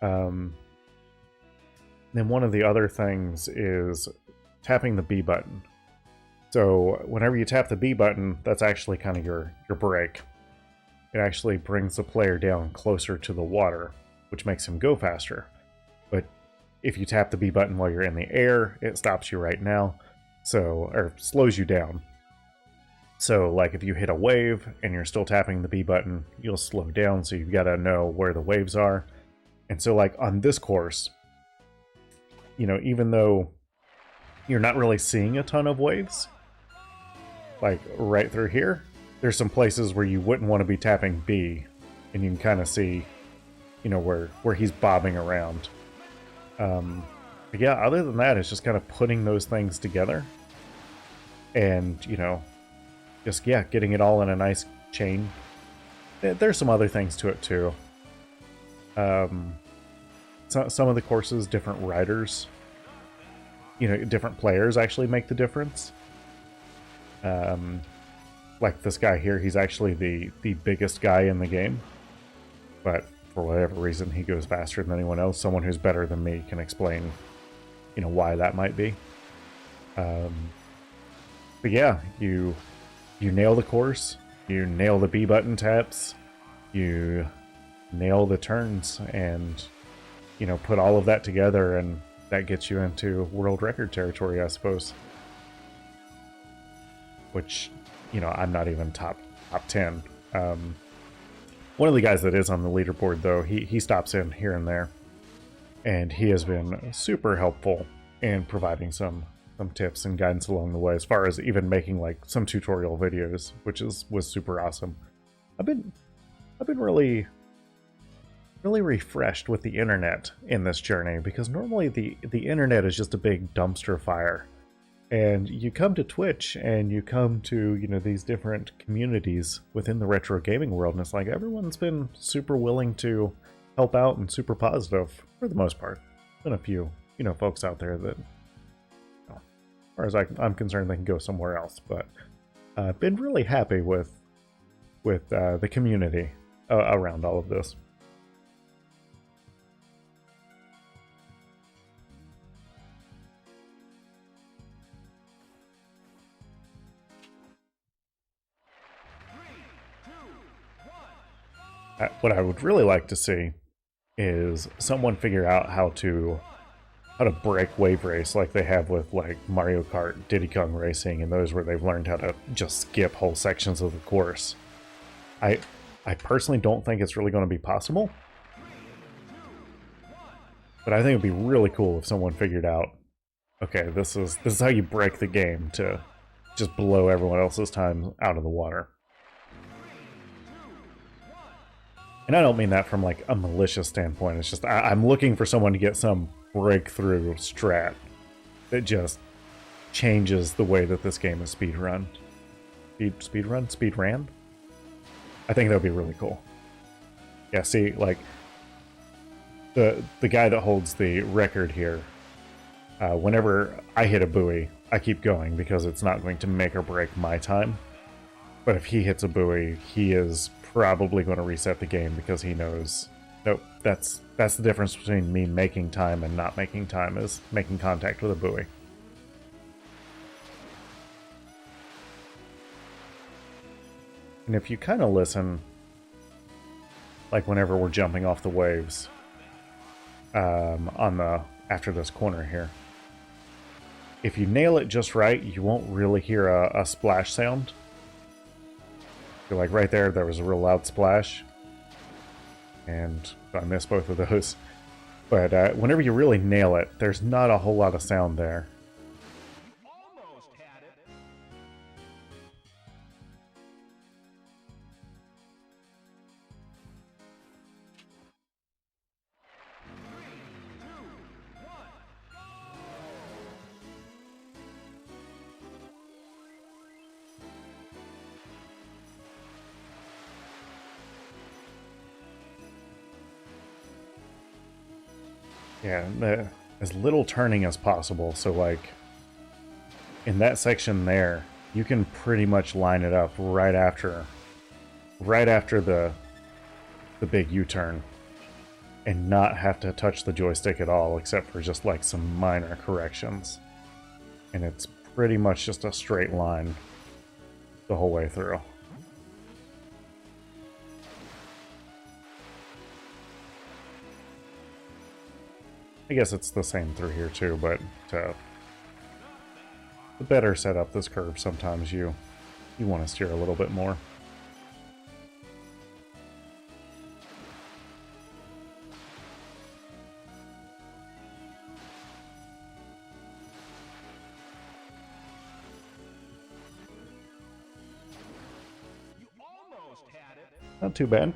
Then one of the other things is tapping the B button. So whenever you tap the B button, that's actually kind of your brake. It actually brings the player down closer to the water, which makes him go faster. But if you tap the B button while you're in the air, it stops you right now, or slows you down. So like if you hit a wave and you're still tapping the B button, you'll slow down, so you've got to know where the waves are. And so like on this course, you know, even though you're not really seeing a ton of waves, like right through here, there's some places where you wouldn't want to be tapping B, and you can kind of see, you know, where he's bobbing around. But yeah, other than that, it's just kind of putting those things together, and you know, just getting it all in a nice chain. There's some other things to it too. Some of the courses, different riders, you know, different players actually make the difference. Like this guy here, he's actually the biggest guy in the game, but for whatever reason he goes faster than anyone else. Someone who's better than me can explain, you know, why that might be. But yeah, you nail the course, you nail the B button taps, you nail the turns, and you know, put all of that together, and that gets you into world record territory, I suppose. Which, you know, I'm not even top 10. One of the guys that is on the leaderboard, though, he stops in here and there, and he has been super helpful in providing some tips and guidance along the way, as far as even making like some tutorial videos, which was super awesome. I've been really refreshed with the internet in this journey, because normally the internet is just a big dumpster fire. And you come to Twitch and you come to, you know, these different communities within the retro gaming world, and it's like everyone's been super willing to help out and super positive for the most part. Been a few, you know, folks out there that, you know, as far as I'm concerned, they can go somewhere else. But I've been really happy with the community around all of this. What I would really like to see is someone figure out how to how to break wave race like they have with like Mario Kart, Diddy Kong Racing, and those where they've learned how to just skip whole sections of the course. I personally don't think it's really going to be possible, but I think it'd be really cool if someone figured out, okay, this is how you break the game to just blow everyone else's time out of the water. And I don't mean that from like a malicious standpoint. It's just I'm looking for someone to get some breakthrough strat that just changes the way that this game is speedrun. Speedran? I think that would be really cool. Yeah, see, like the guy that holds the record here, whenever I hit a buoy, I keep going because it's not going to make or break my time. But if he hits a buoy, he is probably going to reset the game because he knows, nope, that's the difference between me making time and not making time, is making contact with a buoy. And if you kind of listen, like whenever we're jumping off the waves, after this corner here, if you nail it just right, you won't really hear a splash sound. You're like right there was a real loud splash, and I missed both of those. But whenever you really nail it, there's not a whole lot of sound there. Almost had it. Yeah, as little turning as possible. So like in that section there, you can pretty much line it up right after the big U-turn and not have to touch the joystick at all, except for just like some minor corrections. And it's pretty much just a straight line the whole way through. I guess it's the same through here too, but to better set up this curve, sometimes you want to steer a little bit more. You almost had it. Not too bad.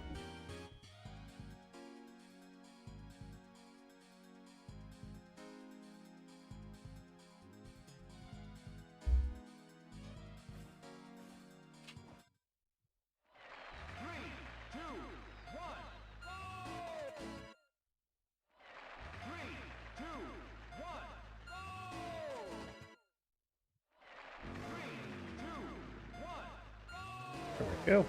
There we go.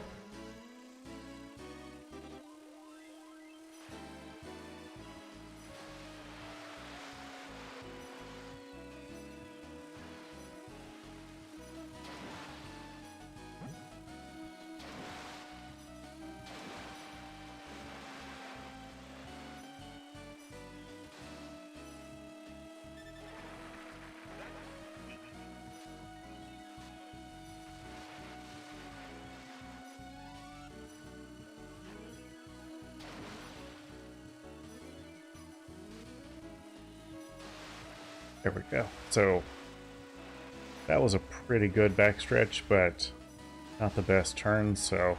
There we go. So that was a pretty good backstretch, but not the best turn, so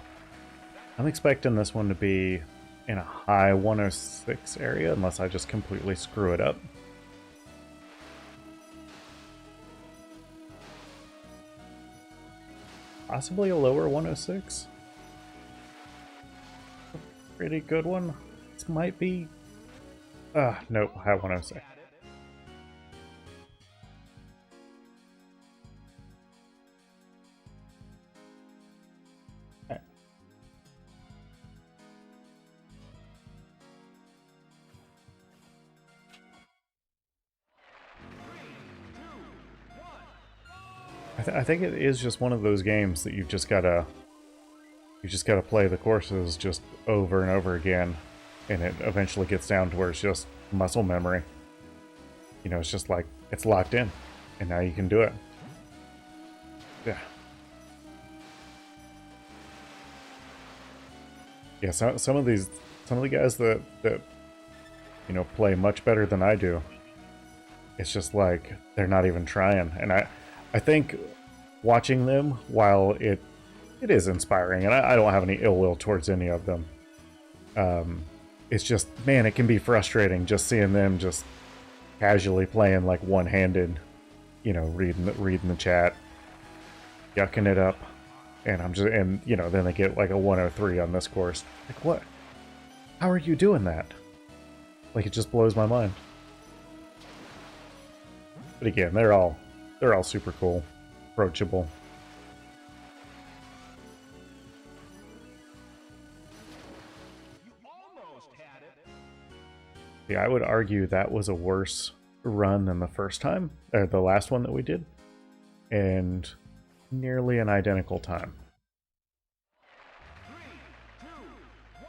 I'm expecting this one to be in a high 106 area, unless I just completely screw it up. Possibly a lower 106. Pretty good one. This might be... nope, high 106. I think it is just one of those games that you just gotta play the courses just over and over again, and it eventually gets down to where it's just muscle memory. You know, it's just like it's locked in, and now you can do it. Yeah. Yeah, some of the guys that you know play much better than I do. It's just like they're not even trying, and I think watching them, while it is inspiring, and I don't have any ill will towards any of them. It's just, man, it can be frustrating just seeing them just casually playing like one-handed, you know, reading the chat, yucking it up, and you know, then they get like a 103 on this course. Like, what? How are you doing that? Like, it just blows my mind. But again, they're all super cool, approachable. You almost had it. Yeah, I would argue that was a worse run than the first time, or the last one that we did, and nearly an identical time. 3, 2, 1, go!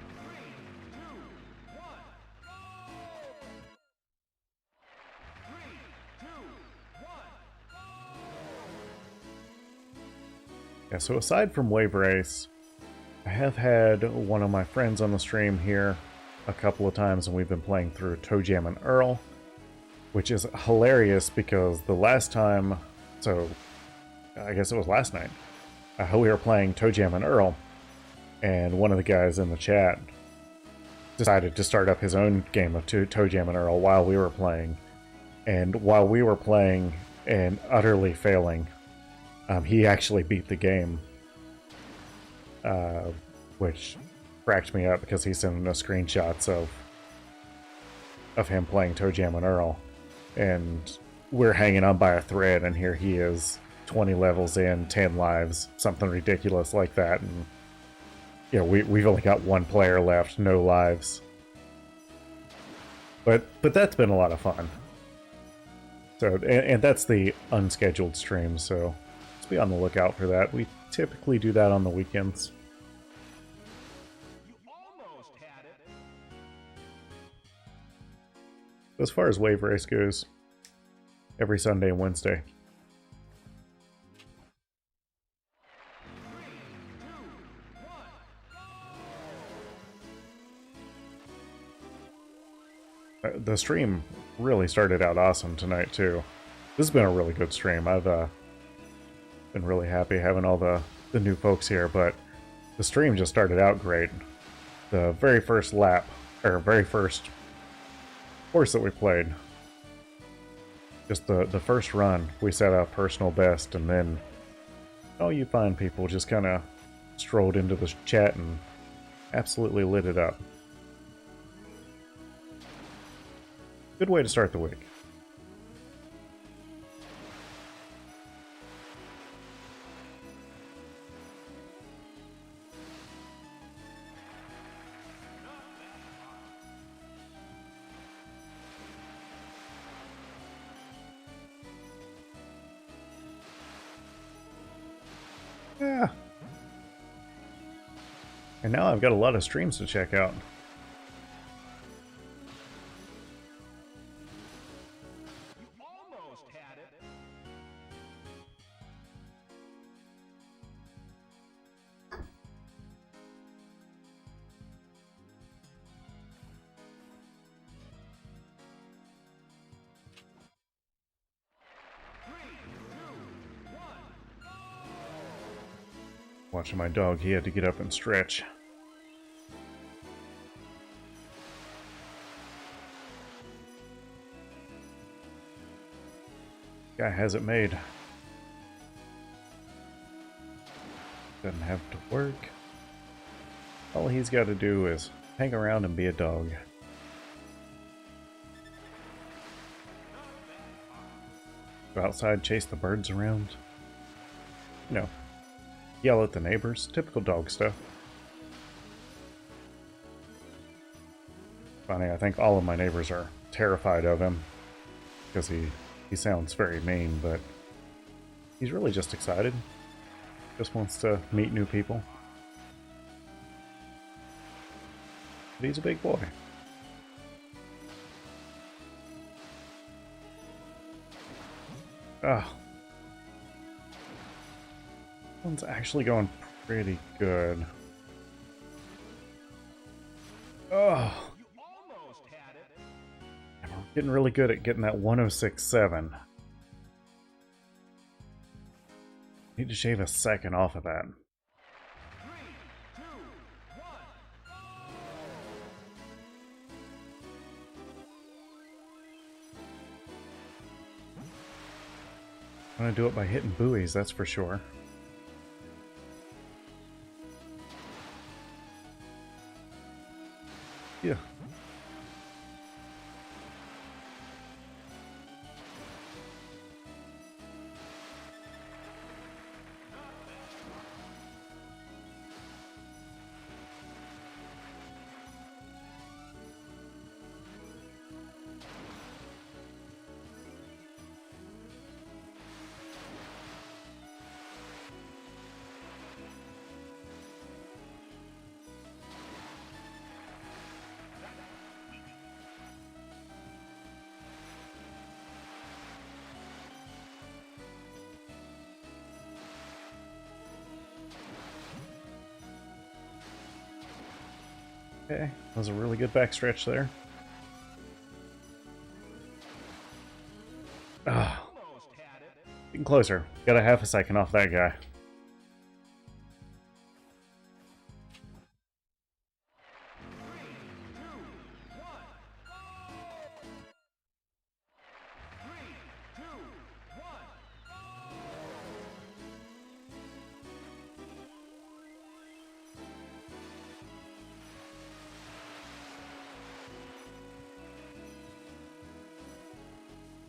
3, 2, 1, go! 3, 2, 1, go! Yeah, so aside from Wave Race, I have had one of my friends on the stream here a couple of times, and we've been playing through Toe Jam and Earl, which is hilarious because the last time, so I guess it was last night, we were playing Toe Jam and Earl, and one of the guys in the chat decided to start up his own game of Toe Jam and Earl while we were playing. And while we were playing and utterly failing, he actually beat the game. Which cracked me up because he's sending us screenshots of him playing Toe Jam and Earl, and we're hanging on by a thread, and here he is, 20 levels in, 10 lives, something ridiculous like that, and you know, we've only got one player left, no lives. But that's been a lot of fun. So, and that's the unscheduled stream, so let's be on the lookout for that. We typically do that on the weekends. You almost had it. As far as Wave Race goes, every Sunday and Wednesday. 3, 2, 1, go! The stream really started out awesome tonight, too. This has been a really good stream. I've been really happy having all the new folks here, but the stream just started out great. The very first lap, or very first course that we played, just the first run, we set a personal best, and then all you fine people just kind of strolled into the chat and absolutely lit it up. Good way to start the week. Yeah. And now I've got a lot of streams to check out. You almost had it. Watching my dog, he had to get up and stretch. Guy has it made. Doesn't have to work. All he's got to do is hang around and be a dog. Go outside, chase the birds around. You know, yell at the neighbors. Typical dog stuff. Funny, I think all of my neighbors are terrified of him because he sounds very mean, but he's really just excited. Just wants to meet new people. But he's a big boy. Oh. One's actually going pretty good. Oh. You almost had it. And we're getting really good at getting that 106.7. Need to shave a second off of that. 3, 2, 1. I'm gonna do it by hitting buoys, that's for sure. Yeah. Okay, that was a really good backstretch there. Ah, Almost had it. getting closer. Got a half a second off that guy. 3, 2, 1.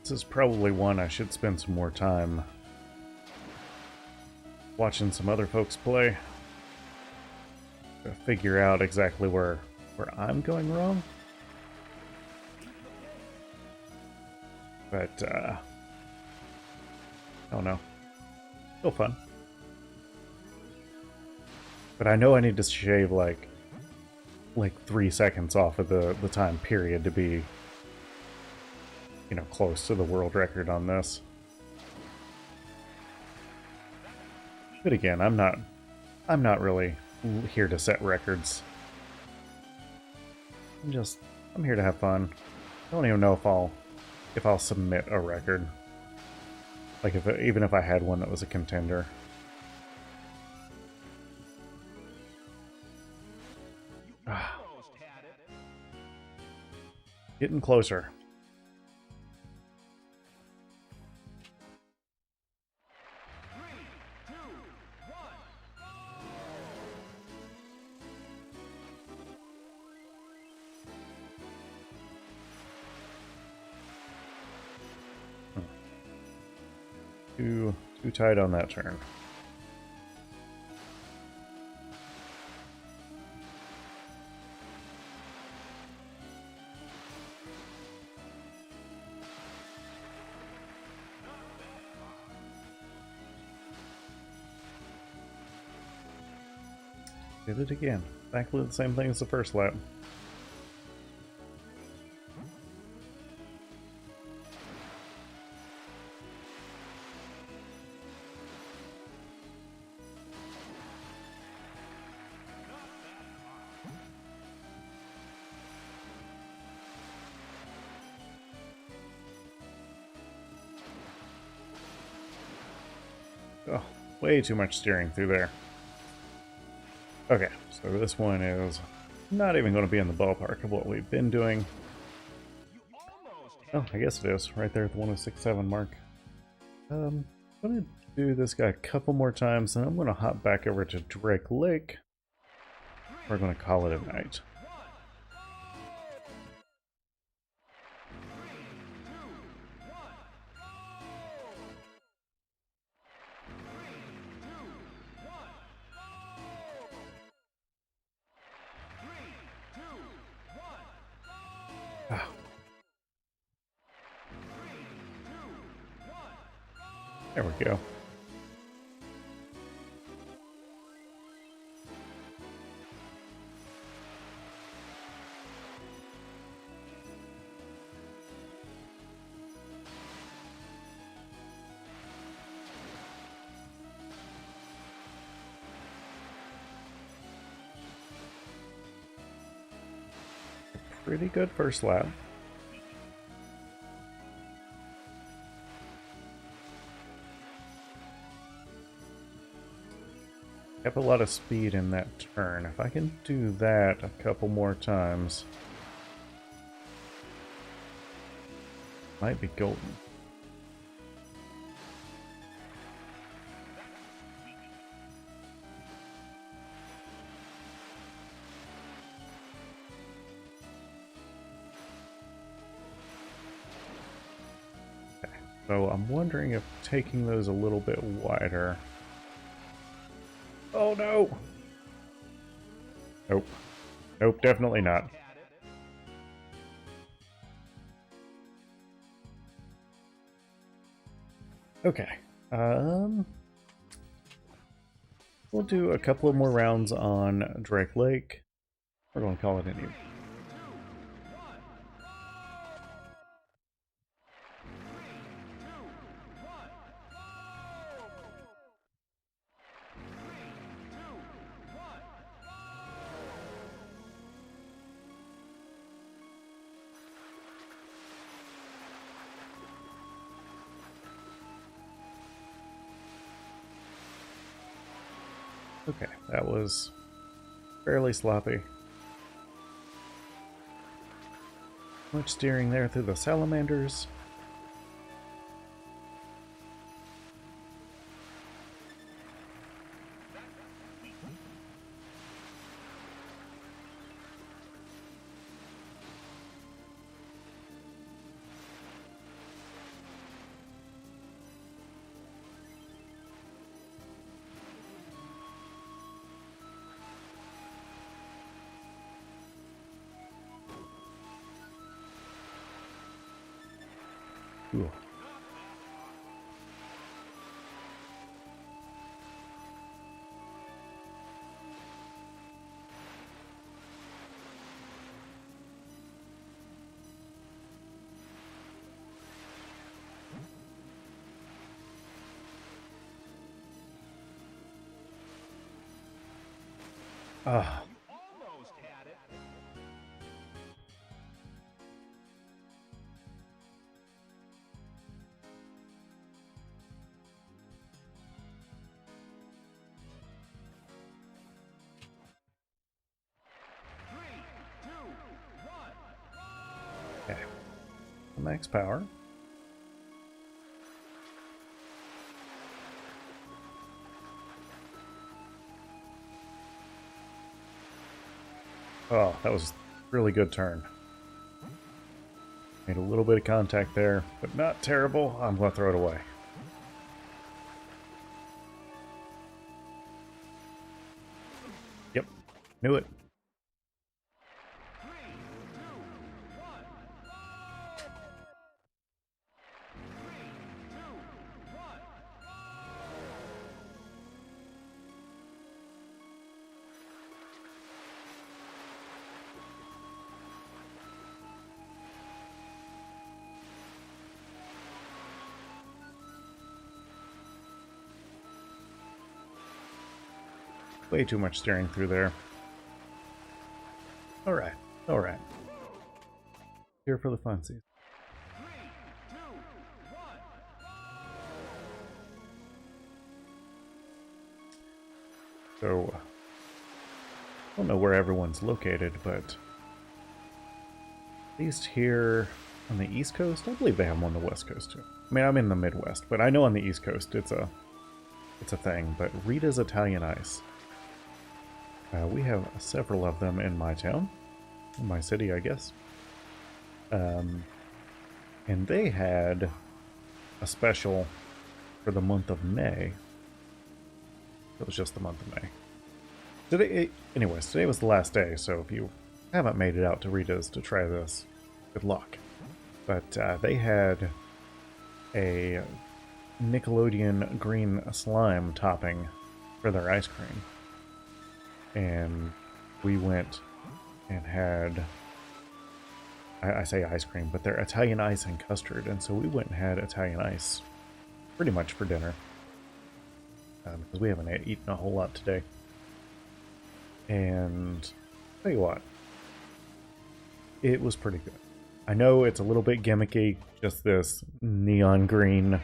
This is probably one I should spend some more time watching some other folks play to figure out exactly where I'm going wrong. But I don't know. Still fun. But I know I need to shave like 3 seconds off of the time period to be, you know, close to the world record on this. But again, I'm not really here to set records. I'm here to have fun. I don't even know if I'll submit a record. Like even if I had one that was a contender. Almost had it. Getting closer. 3, 2, 1. Too tight on that turn. Did it again. Exactly the same thing as the first lap. Oh, way too much steering through there. Okay, so this one is not even going to be in the ballpark of what we've been doing. You almost had Oh, I guess it is, right there at the 106.7 mark. I'm going to do this guy a couple more times, and I'm going to hop back over to Drake Lake. We're going to call it a night. 3, 2, 1. Ah, 3, 2, 1. there we go. Pretty good first lap. Kept a lot of speed in that turn. If I can do that a couple more times, might be golden. Okay, so I'm wondering if taking those a little bit wider. Oh no! Nope. Nope, definitely not. Okay. We'll do a couple of more rounds on Drake Lake. We're going to call it an evening. Okay, that was fairly sloppy. Much steering there through the salamanders. Ooh. Ah. Almost had it. Three, two, one. Okay. Max power. Oh, that was a really good turn. Made a little bit of contact there, but not terrible. I'm going to throw it away. Yep, knew it. Way too much steering through there. Alright, alright. Here for the funsies. So, I don't know where everyone's located, but at least here on the East Coast, I believe they have them on the West Coast too. I mean, I'm in the Midwest, but I know on the East Coast it's a thing. But Rita's Italian Ice. We have several of them in my town, in my city, I guess. And they had a special for the month of May. It was just the month of May. Anyways, today was the last day, so if you haven't made it out to Rita's to try this, good luck. But they had a Nickelodeon green slime topping for their ice cream. And we went and had, I say ice cream, but they're Italian ice and custard. And so we went and had Italian ice pretty much for dinner. Because we haven't eaten a whole lot today. And tell you what, it was pretty good. I know it's a little bit gimmicky, just this neon green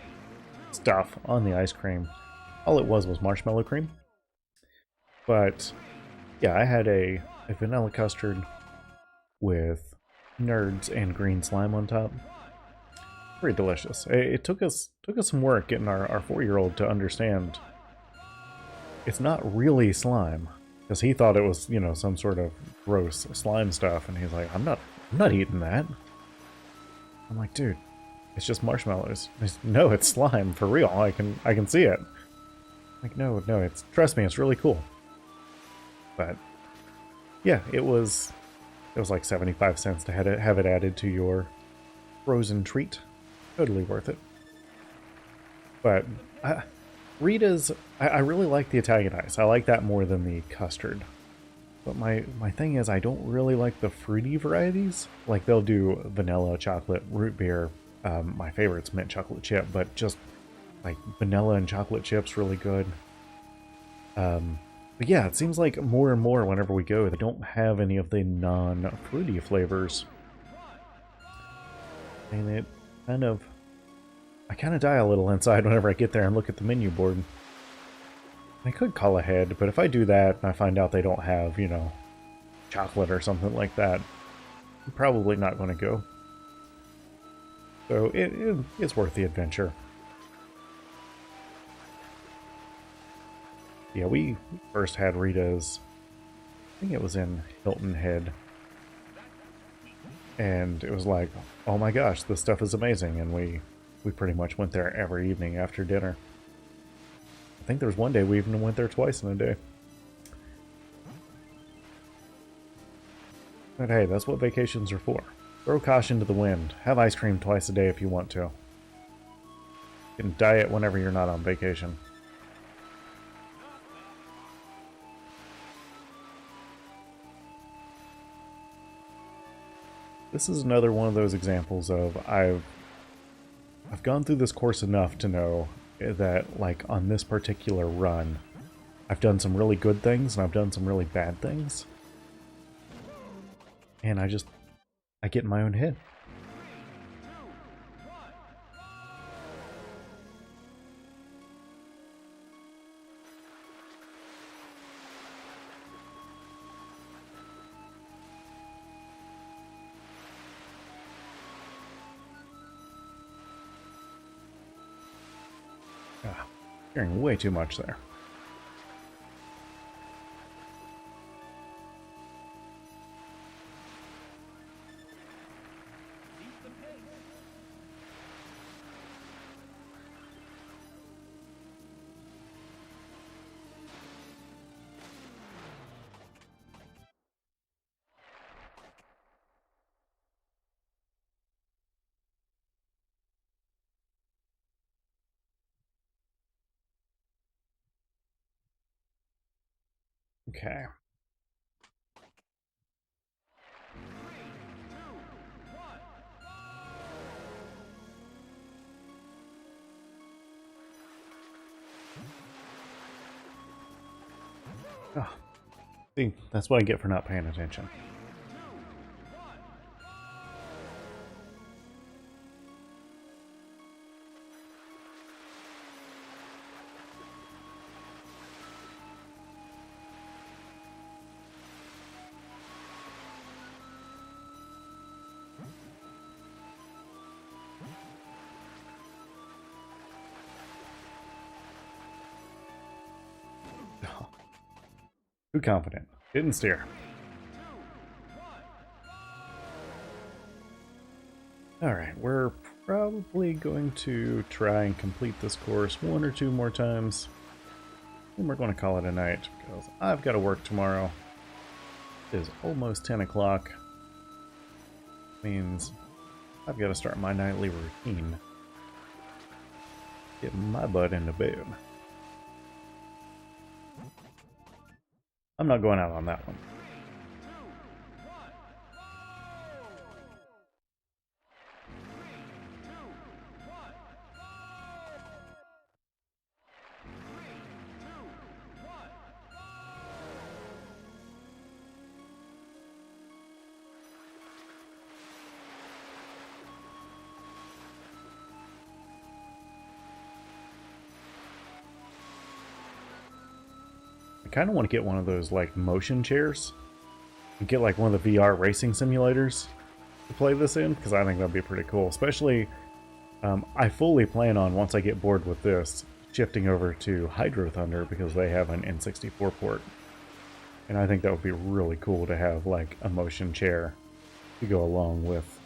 stuff on the ice cream. All it was marshmallow cream. But yeah, I had a vanilla custard with nerds and green slime on top. Pretty delicious. It took us some work getting our 4-year-old to understand it's not really slime, because he thought it was, you know, some sort of gross slime stuff, and he's like, I'm not eating that. I'm like, dude, it's just marshmallows. No, it's slime for real. I can see it. Like, no, it's, trust me, it's really cool. But yeah, it was like 75 cents to have it added to your frozen treat. Totally worth it. But Rita's, I really like the Italian ice. I like that more than the custard. But my thing is, I don't really like the fruity varieties. Like, they'll do vanilla, chocolate, root beer. My favorite's mint chocolate chip, but just like vanilla and chocolate chips, really good. But yeah, it seems like more and more whenever we go, they don't have any of the non-fruity flavors. And it kind of, I kind of die a little inside whenever I get there and look at the menu board. I could call ahead, but if I do that and I find out they don't have, you know, chocolate or something like that, I'm probably not going to go. So it's worth the adventure. Yeah, we first had Rita's, I think it was in Hilton Head. And it was like, oh my gosh, this stuff is amazing. And we pretty much went there every evening after dinner. I think there was one day we even went there twice in a day. But hey, that's what vacations are for. Throw caution to the wind. Have ice cream twice a day if you want to. You can diet whenever you're not on vacation. This is another one of those examples of I've gone through this course enough to know that, like, on this particular run, I've done some really good things and I've done some really bad things. And I get in my own head. Hearing way too much there. Okay. Oh, see, that's what I get for not paying attention. Too confident. Didn't steer. Alright, we're probably going to try and complete this course 1 or 2 more times. And we're going to call it a night, because I've got to work tomorrow. It is almost 10 o'clock. Means I've got to start my nightly routine. Get my butt into bed. I'm not going out on that one. kind of want to get one of those like motion chairs and get like one of the VR racing simulators to play this in, because I think that'd be pretty cool. Especially, I fully plan on, once I get bored with this, shifting over to Hydro Thunder because they have an N64 port. And I think that would be really cool to have like a motion chair to go along with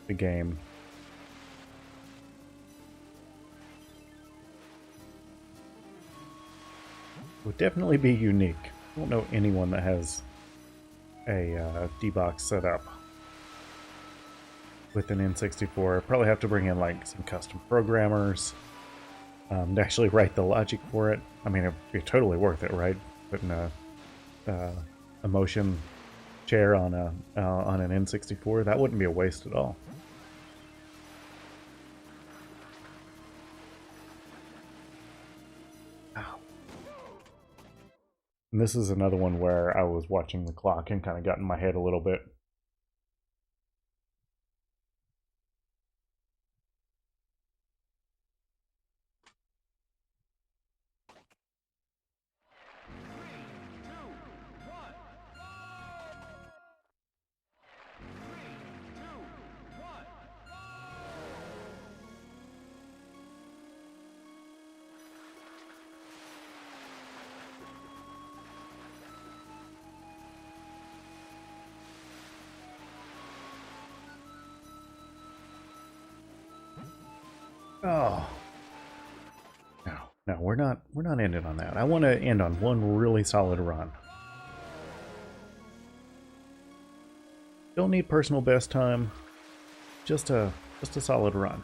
the game. Would definitely be unique. I don't know anyone that has a D-Box set up with an N64. Probably have to bring in like some custom programmers to actually write the logic for it. I mean, it'd be totally worth it, right? Putting a motion chair on an N64, that wouldn't be a waste at all. And this is another one where I was watching the clock and kind of got in my head a little bit. Oh. No, we're not ending on that. I want to end on one really solid run. Don't need personal best time. Just a solid run.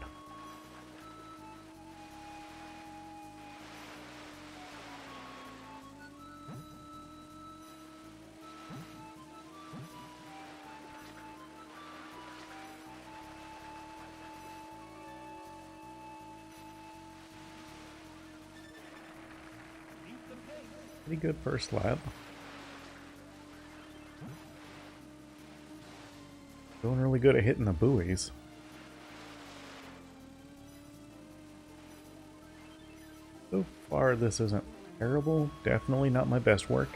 Pretty good first lap. Doing really good at hitting the buoys. So far, this isn't terrible. Definitely not my best work.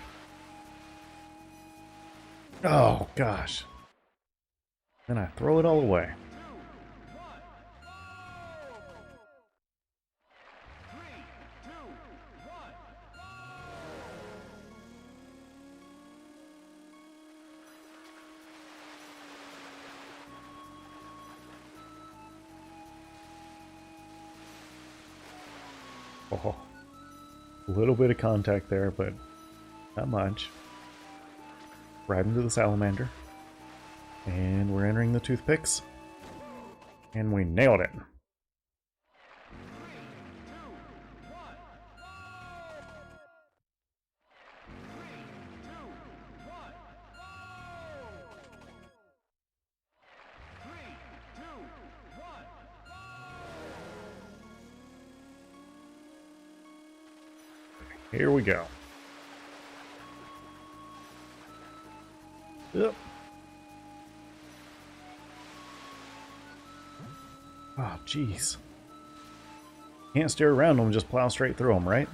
Oh, gosh. Then I throw it all away. Oh, a little bit of contact there, but not much. Right into the salamander. And we're entering the toothpicks. And we nailed it. Here we go. Yep. Oh, jeez. Can't steer around them, just plow straight through them, right?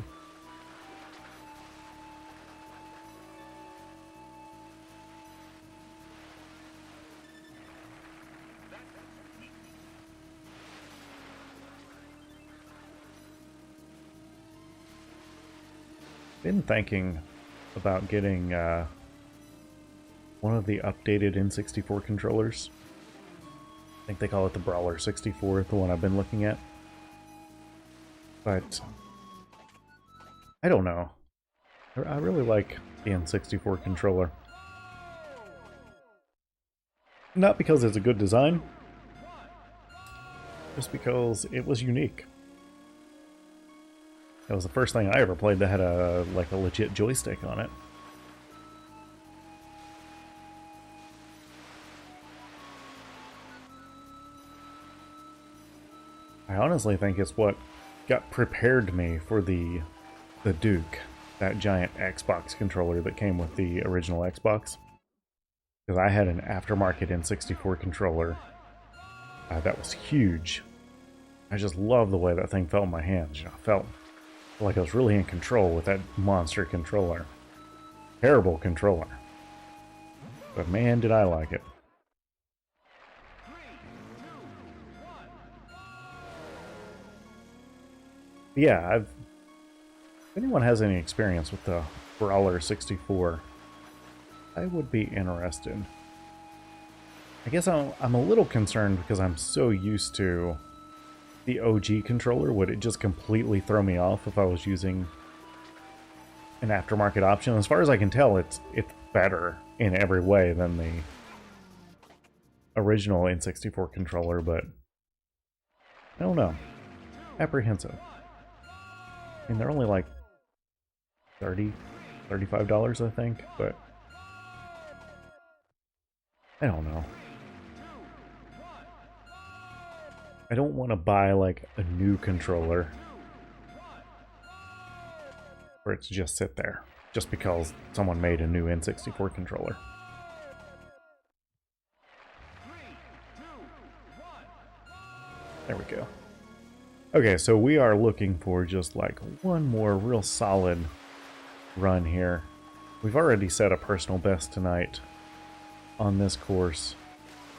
Been thinking about getting one of the updated N64 controllers. I think they call it the Brawler 64, the one I've been looking at. But I don't know. I really like the N64 controller. Not because it's a good design, just because it was unique. That was the first thing I ever played that had a legit joystick on it. I honestly think it's what got prepared me for the Duke, that giant Xbox controller that came with the original Xbox. Because I had an aftermarket N64 controller that was huge. I just love the way that thing felt in my hands. You know, I felt like I was really in control with that monster controller. Terrible controller. But man, did I like it. Yeah, if anyone has any experience with the Brawler 64, I would be interested. I guess I'm a little concerned because I'm so used to the OG controller. Would it just completely throw me off if I was using an aftermarket option? As far as I can tell, it's better in every way than the original N64 controller, but I don't know. Apprehensive. I mean, they're only like $30, $35, I think, but I don't know. I don't want to buy like a new controller for it to just sit there, just because someone made a new N64 controller. There we go. Okay, so we are looking for just like one more real solid run here. We've already set a personal best tonight on this course.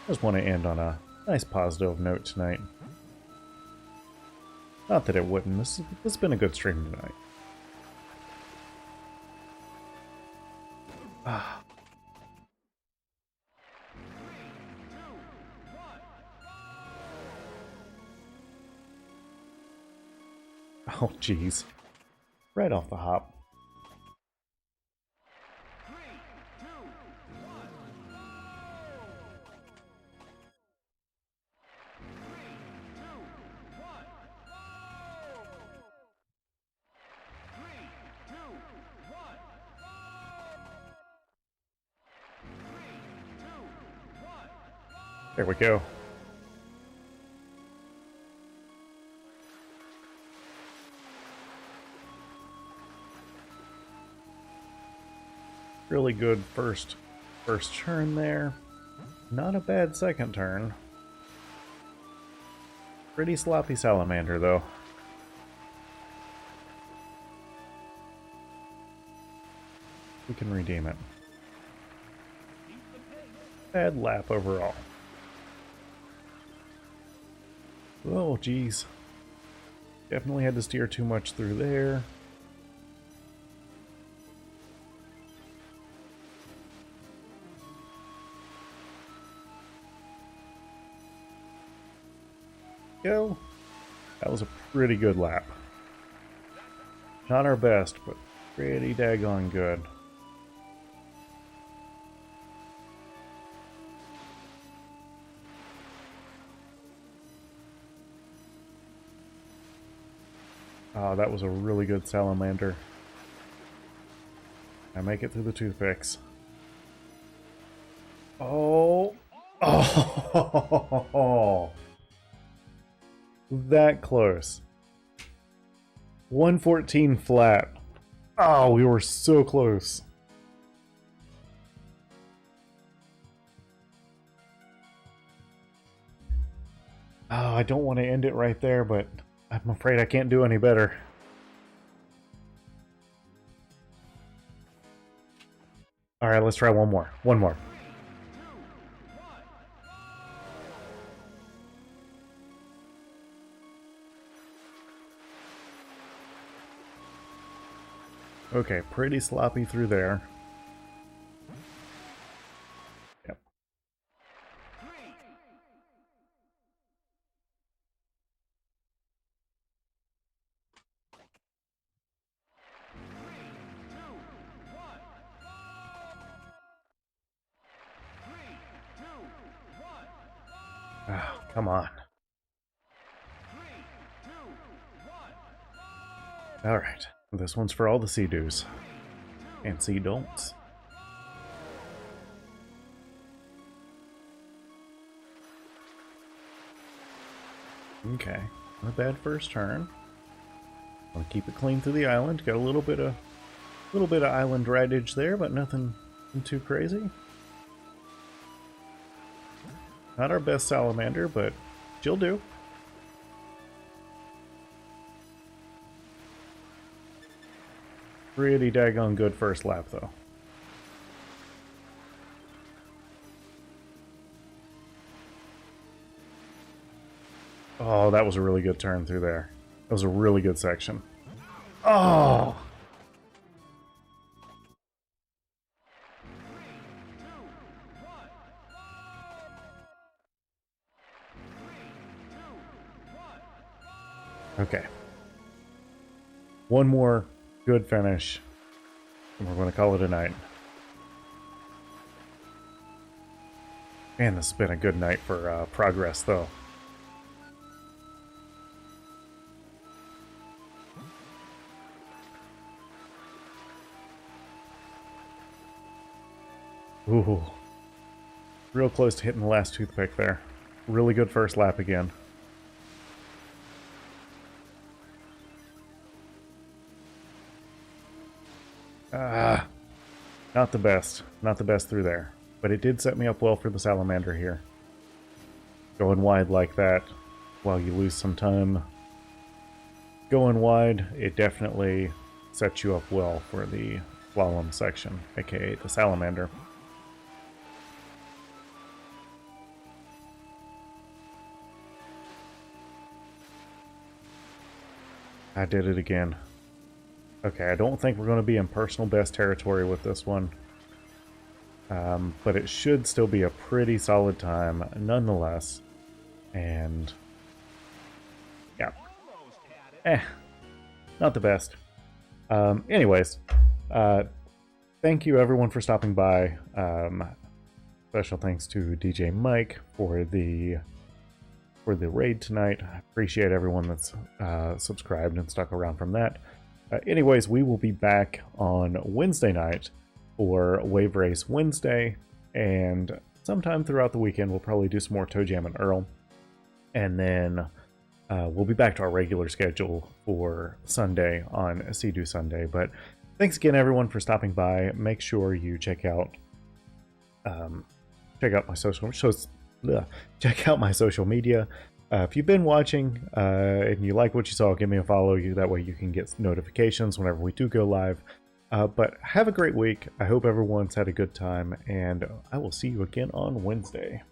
I just want to end on a nice positive note tonight. Not that it wouldn't. This has been a good stream tonight. Ah. Oh, jeez. Right off the hop. There we go. Really good first turn there. Not a bad second turn. Pretty sloppy salamander though. We can redeem it. Bad lap overall. Oh, geez. Definitely had to steer too much through there. Go. That was a pretty good lap. Not our best, but pretty daggone good. Oh, that was a really good salamander. I make it through the toothpicks. Oh! Oh! That close. 114 flat. Oh, we were so close. Oh, I don't want to end it right there, but I'm afraid I can't do any better. Alright, let's try one more. One more. Okay, pretty sloppy through there. Yep. Oh, come on. Alright, this one's for all the see-dos. And see-don'ts. Okay, not a bad first turn. Want to keep it clean through the island. Got a little bit of island ridage there, but nothing too crazy. Not our best salamander, but she'll do. Pretty daggone good first lap, though. Oh, that was a really good turn through there. That was a really good section. Oh! Okay. One more good finish, and we're going to call it a night. Man, this has been a good night for progress, though. Ooh. Real close to hitting the last toothpick there. Really good first lap again. Not the best. Not the best through there. But it did set me up well for the salamander here. Going wide like that while you lose some time. Going wide, it definitely sets you up well for the slalom section, aka the salamander. I did it again. Okay, I don't think we're going to be in personal best territory with this one. But it should still be a pretty solid time nonetheless. And yeah. Not the best. Anyways, thank you everyone for stopping by. Special thanks to DJ Mike for the raid tonight. I appreciate everyone that's subscribed and stuck around from that. Anyways, we will be back on Wednesday night for Wave Race Wednesday, and sometime throughout the weekend we'll probably do some more Toe Jam and Earl, and then we'll be back to our regular schedule for Sunday on Sea-Doo Sunday. But thanks again everyone for stopping by. Make sure you check out my social check out my social media. If you've been watching and you like what you saw, give me a follow. That way you can get notifications whenever we do go live. But have a great week. I hope everyone's had a good time, and I will see you again on Wednesday.